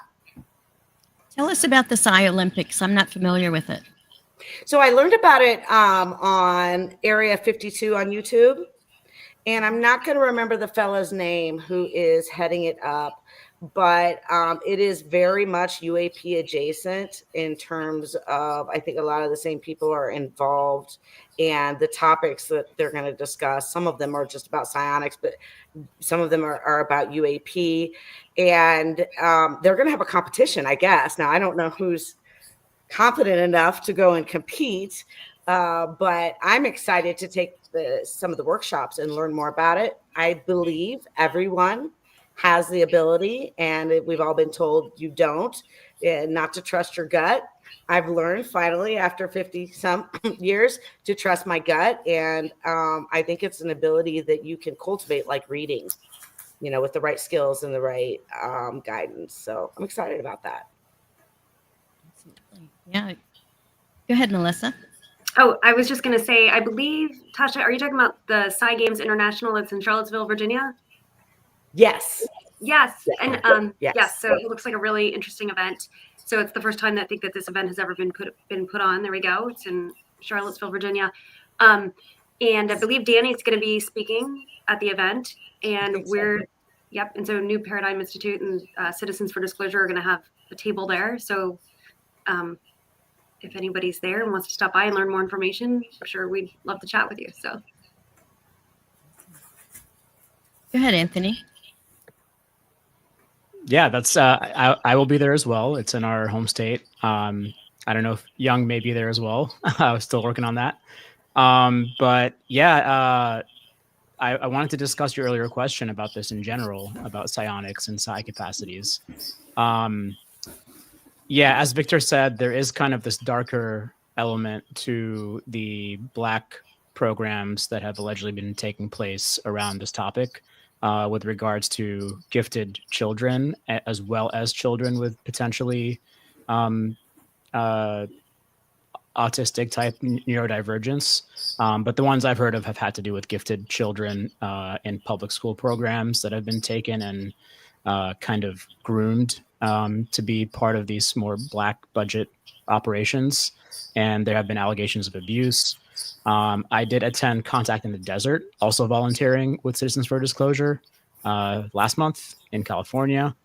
Tell us about the Psi Olympics. I'm not familiar with it. So I learned about it on Area 52 on YouTube. And I'm not going to remember the fellow's name who is heading it up, but it is very much UAP adjacent in terms of, I think a lot of the same people are involved, and the topics that they're going to discuss, some of them are just about psionics, but some of them are about UAP, and they're going to have a competition, I guess. Now, I don't know who's confident enough to go and compete, but I'm excited to take some of the workshops and learn more about it. I believe everyone has the ability, and we've all been told you don't, not to trust your gut. I've learned finally after 50 some years to trust my gut, and I think it's an ability that you can cultivate like reading, you know, with the right skills and the right guidance. So I'm excited about that. Yeah. Go ahead, Melissa. Oh, I was just going to say, I believe, Tasha, are you talking about the Psi Games International that's in Charlottesville, Virginia? Yes. Yes. And yes. So it looks like a really interesting event. So it's the first time that I think that this event has ever been put on. There we go. It's in Charlottesville, Virginia. And I believe Danny's going to be speaking at the event. And yep. And so New Paradigm Institute and Citizens for Disclosure are going to have a table there. So if anybody's there and wants to stop by and learn more information, I'm sure we'd love to chat with you. So go ahead, Anthony. Yeah, that's I will be there as well. It's in our home state. I don't know if Young may be there as well. I was still working on that. But yeah, I wanted to discuss your earlier question about this in general, about psionics and psi capacities. Yeah, as Victor said, there is kind of this darker element to the Black programs that have allegedly been taking place around this topic with regards to gifted children, as well as children with potentially autistic type neurodivergence. But the ones I've heard of have had to do with gifted children in public school programs that have been taken and kind of groomed to be part of these more Black budget operations. And there have been allegations of abuse. I did attend Contact in the Desert, also volunteering with Citizens for Disclosure last month in California.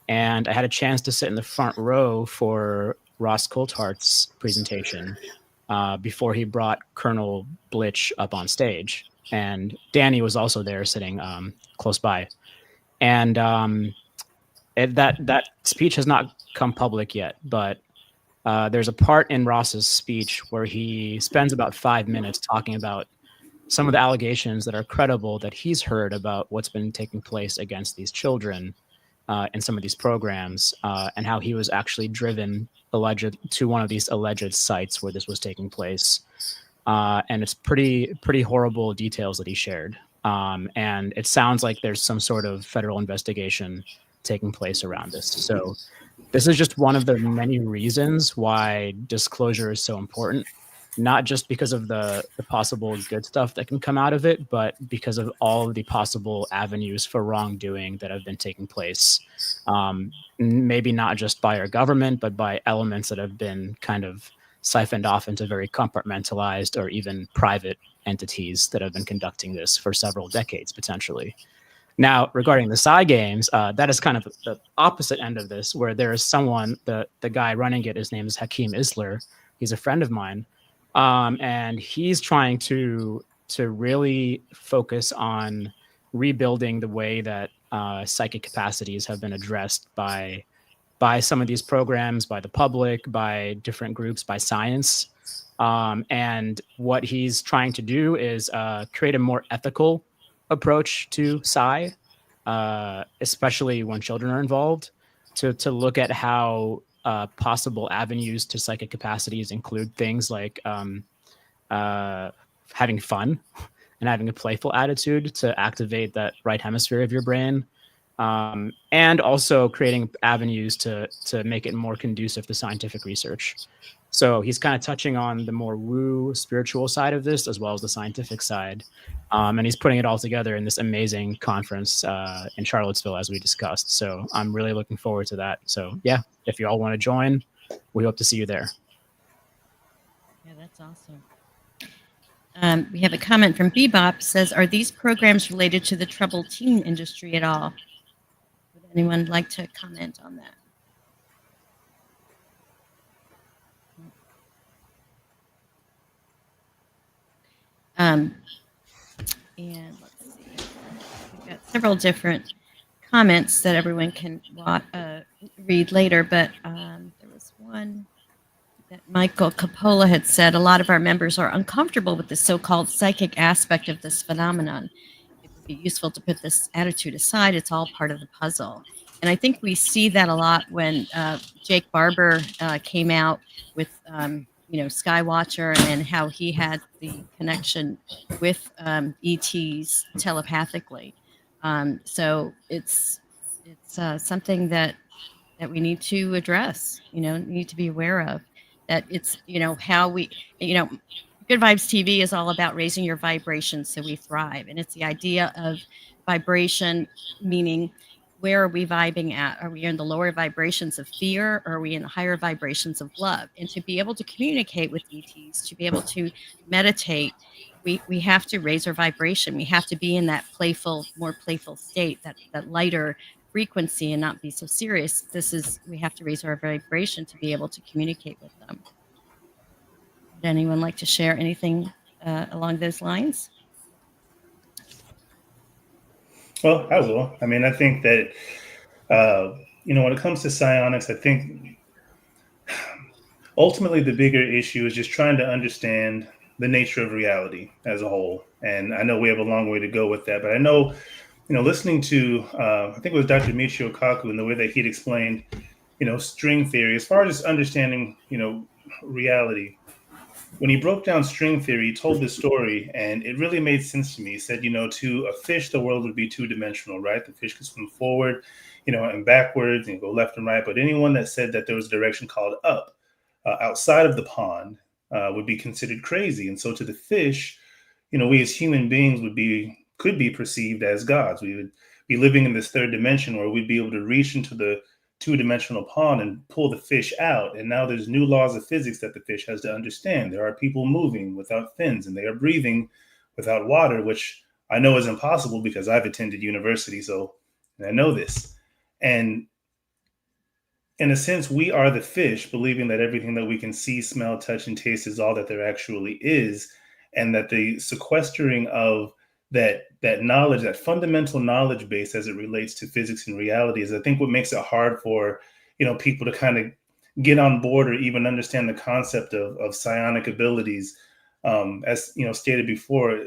And I had a chance to sit in the front row for Ross Coulthart's presentation before he brought Colonel Blitch up on stage. And Danny was also there sitting close by. And that speech has not come public yet, but there's a part in Ross's speech where he spends about 5 minutes talking about some of the allegations that are credible that he's heard about what's been taking place against these children in some of these programs, and how he was actually driven to one of these alleged sites where this was taking place. And it's pretty horrible details that he shared. And it sounds like there's some sort of federal investigation taking place around this. So this is just one of the many reasons why disclosure is so important, not just because of the possible good stuff that can come out of it, but because of all of the possible avenues for wrongdoing that have been taking place. Maybe not just by our government, but by elements that have been kind of siphoned off into very compartmentalized or even private entities that have been conducting this for several decades, potentially. Now, regarding the Psi Games, that is kind of the opposite end of this, where there is someone, the guy running it, his name is Hakeem Isler. He's a friend of mine. And he's trying to really focus on rebuilding the way that psychic capacities have been addressed by some of these programs, by the public, by different groups, by science. And what he's trying to do is create a more ethical approach to psi, especially when children are involved, to look at how possible avenues to psychic capacities include things like having fun and having a playful attitude to activate that right hemisphere of your brain, and also creating avenues to make it more conducive to scientific research. So he's kind of touching on the more woo spiritual side of this, as well as the scientific side. And he's putting it all together in this amazing conference in Charlottesville, as we discussed. So I'm really looking forward to that. So yeah, if you all want to join, we hope to see you there. Yeah, that's awesome. We have a comment from Bebop, says, are these programs related to the troubled teen industry at all? Would anyone like to comment on that? And let's see, we've got several different comments that everyone can read later, but there was one that Michael Coppola had said, a lot of our members are uncomfortable with the so-called psychic aspect of this phenomenon. It would be useful to put this attitude aside. It's all part of the puzzle. And I think we see that a lot when Jake Barber came out with, Skywatcher, and how he had the connection with ETs telepathically. So it's something that we need to address, need to be aware of. That it's, how we, Good Vibes TV is all about raising your vibrations so we thrive. And it's the idea of vibration, meaning where are we vibing at? Are we in the lower vibrations of fear, or are we in the higher vibrations of love? And to be able to communicate with ETs, to be able to meditate, we have to raise our vibration. We have to be in that more playful state, that lighter frequency, and not be so serious. We have to raise our vibration to be able to communicate with them. Would anyone like to share anything along those lines? Well, I will. I mean, I think that, when it comes to psionics, I think ultimately the bigger issue is just trying to understand the nature of reality as a whole. And I know we have a long way to go with that, but I know, listening to, I think it was Dr. Michio Kaku, and the way that he'd explained, string theory, as far as understanding, reality. When he broke down string theory, he told this story, and it really made sense to me. He said, to a fish, the world would be two-dimensional, right? The fish could swim forward, and backwards, and go left and right. But anyone that said that there was a direction called up outside of the pond would be considered crazy. And so to the fish, we as human beings could be perceived as gods. We would be living in this third dimension where we'd be able to reach into the two-dimensional pond and pull the fish out. And now there's new laws of physics that the fish has to understand. There are people moving without fins, and they are breathing without water, which I know is impossible because I've attended university, so I know this. And in a sense, we are the fish, believing that everything that we can see, smell, touch, and taste is all that there actually is, and that the sequestering of that knowledge, that fundamental knowledge base as it relates to physics and reality, is I think what makes it hard for people to kind of get on board or even understand the concept of psionic abilities. As stated before,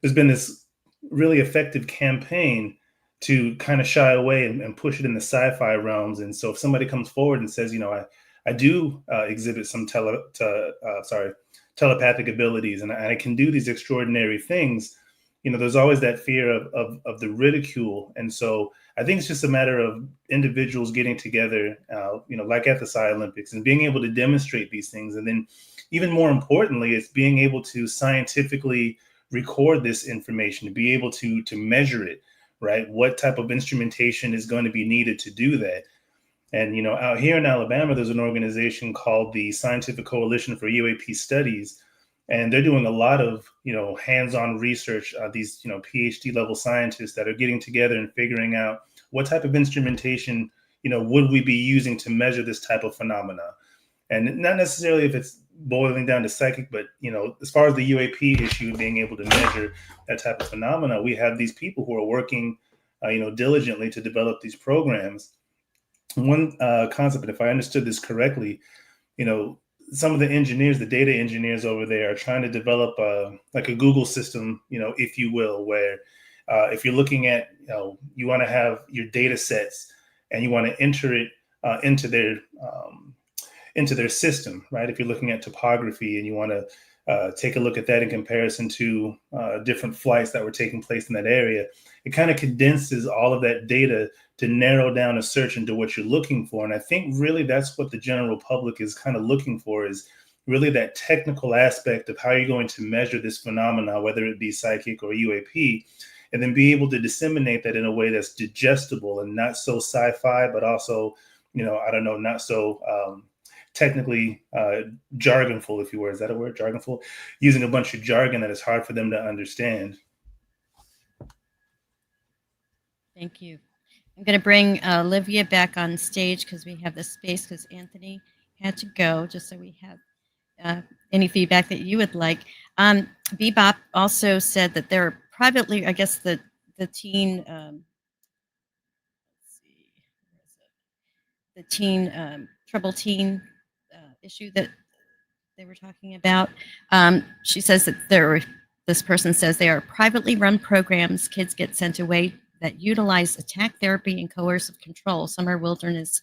there's been this really effective campaign to kind of shy away and push it in the sci-fi realms. And so if somebody comes forward and says, I do exhibit some telepathic abilities, and I can do these extraordinary things, there's always that fear of the ridicule. And so I think it's just a matter of individuals getting together, like at the Sci Olympics, and being able to demonstrate these things. And then even more importantly, it's being able to scientifically record this information, to be able to measure it, right? What type of instrumentation is going to be needed to do that? And, out here in Alabama, there's an organization called the Scientific Coalition for UAP Studies. And they're doing a lot of, hands-on research, these, PhD level scientists that are getting together and figuring out what type of instrumentation, would we be using to measure this type of phenomena. And not necessarily if it's boiling down to psychic, but, as far as the UAP issue, being able to measure that type of phenomena, we have these people who are working, diligently to develop these programs. One concept, and if I understood this correctly, some of the engineers, the data engineers over there, are trying to develop like a Google system, if you will, where if you're looking at, you want to have your data sets and you want to enter it into into their system, right? If you're looking at topography and you want to take a look at that in comparison to different flights that were taking place in that area, it kind of condenses all of that data to narrow down a search into what you're looking for. And I think really that's what the general public is kind of looking for, is really that technical aspect of how you're going to measure this phenomena, whether it be psychic or UAP, and then be able to disseminate that in a way that's digestible and not so sci-fi, but also, not so technically jargonful, if you were. Is that a word, jargonful? Using a bunch of jargon that is hard for them to understand. Thank you. I'm going to bring Olivia back on stage because we have the space, because Anthony had to go, just so we have any feedback that you would like. Bebop also said that there are privately, I guess the teen, the teen, trouble teen issue that they were talking about. She says that this person says they are privately run programs. Kids get sent away that utilize attack therapy and coercive control. Some are wilderness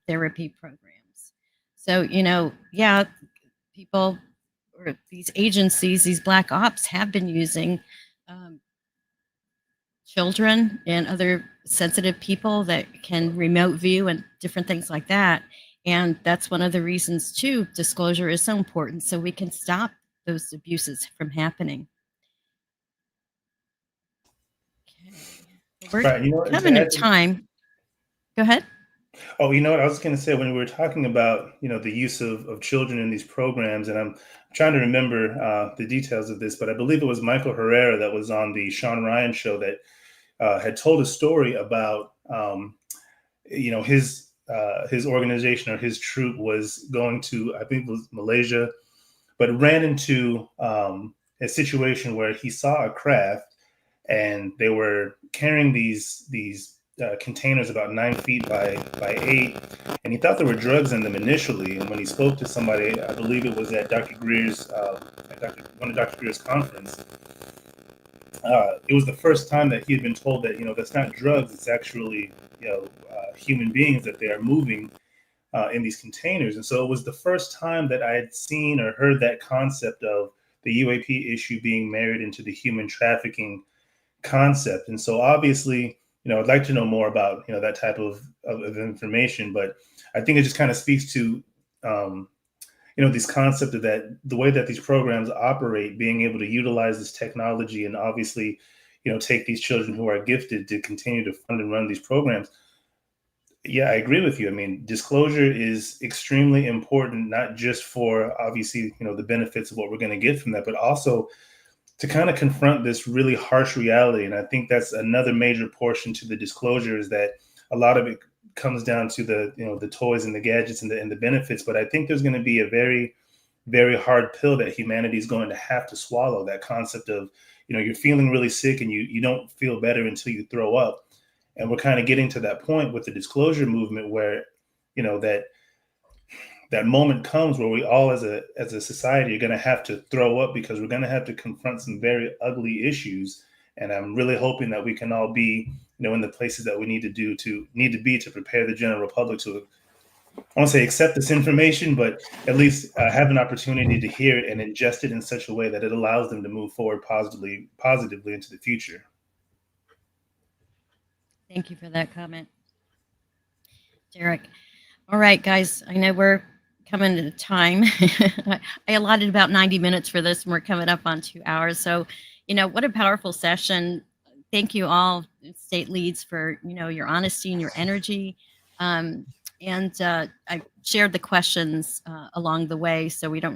therapy programs. So, yeah, people or these agencies, these black ops, have been using children and other sensitive people that can remote view and different things like that. And that's one of the reasons, too, disclosure is so important, so we can stop those abuses from happening. We're coming to time. Go ahead. Oh, you know what? I was going to say, when we were talking about, the use of children in these programs, and I'm trying to remember the details of this, but I believe it was Michael Herrera that was on the Sean Ryan show that had told a story about, his organization or his troop was going to, I think it was Malaysia, but ran into a situation where he saw a craft and they were carrying these containers about 9 feet by 8, and he thought there were drugs in them initially. And when he spoke to somebody, I believe it was at Dr. Greer's, one of Dr. Greer's conference, it was the first time that he had been told that, that's not drugs, it's actually, human beings that they are moving in these containers. And so it was the first time that I had seen or heard that concept of the UAP issue being married into the human trafficking concept. And so obviously, I'd like to know more about, that type of information, but I think it just kind of speaks to, this concept of that, the way that these programs operate, being able to utilize this technology and obviously, take these children who are gifted to continue to fund and run these programs. Yeah, I agree with you. I mean, disclosure is extremely important, not just for obviously, the benefits of what we're going to get from that, but also to kind of confront this really harsh reality. And I think that's another major portion to the disclosure, is that a lot of it comes down to the, the toys and the gadgets and the benefits. But I think there's going to be a very, very hard pill that humanity is going to have to swallow, that concept of, you're feeling really sick and you don't feel better until you throw up. And we're kind of getting to that point with the disclosure movement where, that moment comes where we all as a society are going to have to throw up, because we're going to have to confront some very ugly issues. And I'm really hoping that we can all be, in the places that we need to be to prepare the general public to, I won't say accept this information, but at least have an opportunity to hear it and ingest it in such a way that it allows them to move forward positively into the future. Thank you for that comment, Derek. All right, guys, I know we're coming to time. I allotted about 90 minutes for this, and we're coming up on 2 hours. So, what a powerful session. Thank you all, state leads, for, your honesty and your energy. And I shared the questions along the way, so we're not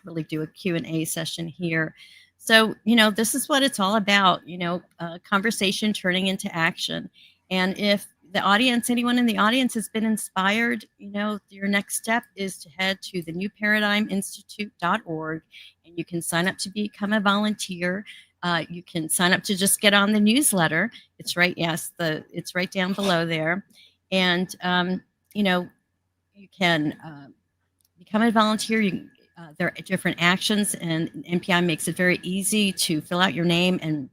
really do a Q&A session here. So, this is what it's all about, conversation turning into action. And if the audience, anyone in the audience has been inspired, your next step is to head to the newparadigminstitute.org, and you can sign up to become a volunteer. You can sign up to just get on the newsletter. It's right. Yes, it's right down below there. And, you can become a volunteer. There are different actions, and NPI makes it very easy to fill out your name and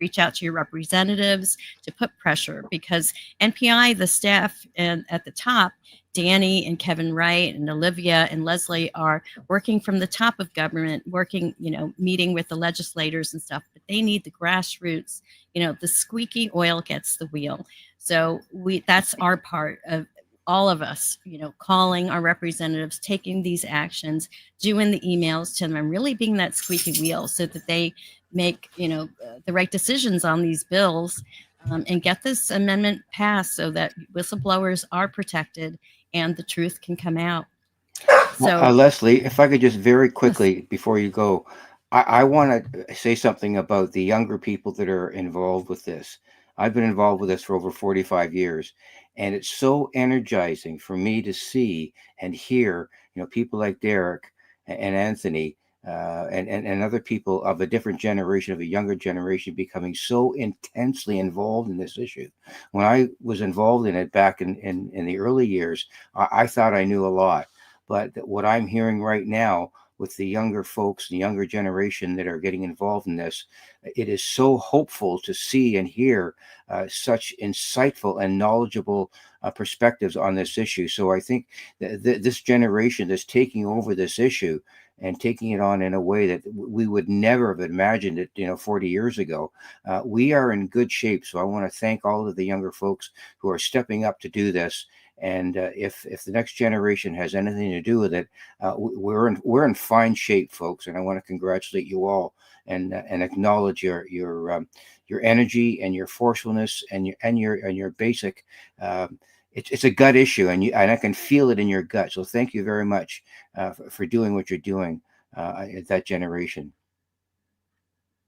reach out to your representatives to put pressure, because NPI, the staff and at the top, Danny and Kevin Wright and Olivia and Lesley are working from the top of government, working, meeting with the legislators and stuff, but they need the grassroots. The squeaky oil gets the wheel. So that's our part of all of us, calling our representatives, taking these actions, doing the emails to them, and really being that squeaky wheel so that they make, the right decisions on these bills, and get this amendment passed so that whistleblowers are protected and the truth can come out. So, Lesley, if I could just very quickly before you go, I want to say something about the younger people that are involved with this. I've been involved with this for over 45 years, and it's so energizing for me to see and hear, people like Derek and Anthony and other people of a different generation, of a younger generation, becoming so intensely involved in this issue. When I was involved in it back in the early years, I thought I knew a lot. But what I'm hearing right now with the younger folks, the younger generation that are getting involved in this, it is so hopeful to see and hear such insightful and knowledgeable perspectives on this issue. So I think this generation that's taking over this issue and taking it on in a way that we would never have imagined it, 40 years ago, we are in good shape. So I want to thank all of the younger folks who are stepping up to do this. And if the next generation has anything to do with it, we're in fine shape, folks. And I want to congratulate you all and acknowledge your energy and your forcefulness and your basic. It's a gut issue, and I can feel it in your gut. So thank you very much for doing what you're doing at that generation.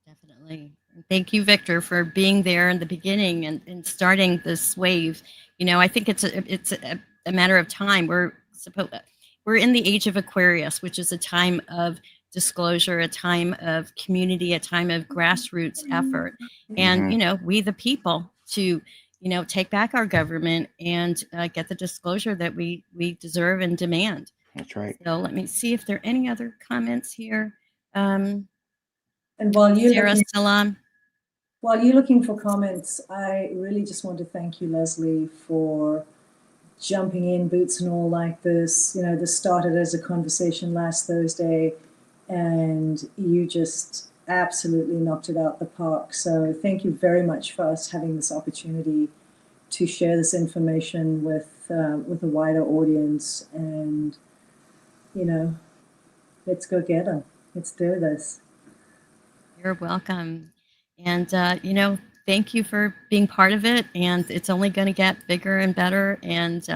Definitely. Thank you, Victor, for being there in the beginning and starting this wave. I think it's a matter of time. We're in the age of Aquarius, which is a time of disclosure, a time of community, a time of grassroots effort. And, we the people to, take back our government and get the disclosure that we deserve and demand. That's right. So let me see if there are any other comments here. And while you're Sarah looking, Salam. while you're looking for comments, I really just want to thank you, Lesley, for jumping in, boots and all like this. This started as a conversation last Thursday, and you just absolutely knocked it out the park. So thank you very much for us having this opportunity to share this information with a wider audience. And, let's go get them. Let's do this. You're welcome. And, thank you for being part of it. And it's only going to get bigger and better. And,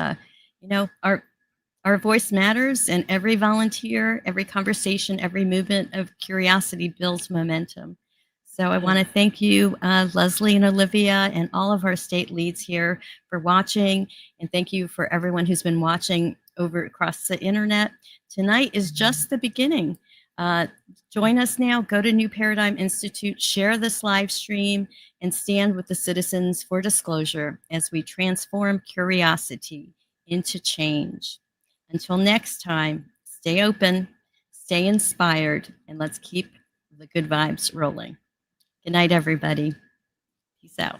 our voice matters, and every volunteer, every conversation, every movement of curiosity builds momentum. So I want to thank you, Lesley and Olivia, and all of our state leads here for watching. And thank you for everyone who's been watching over across the internet. Tonight is just the beginning. Join us now. Go to New Paradigm Institute, share this live stream, and stand with the citizens for disclosure as we transform curiosity into change. Until next time, stay open, stay inspired, and let's keep the good vibes rolling. Good night, everybody. Peace out.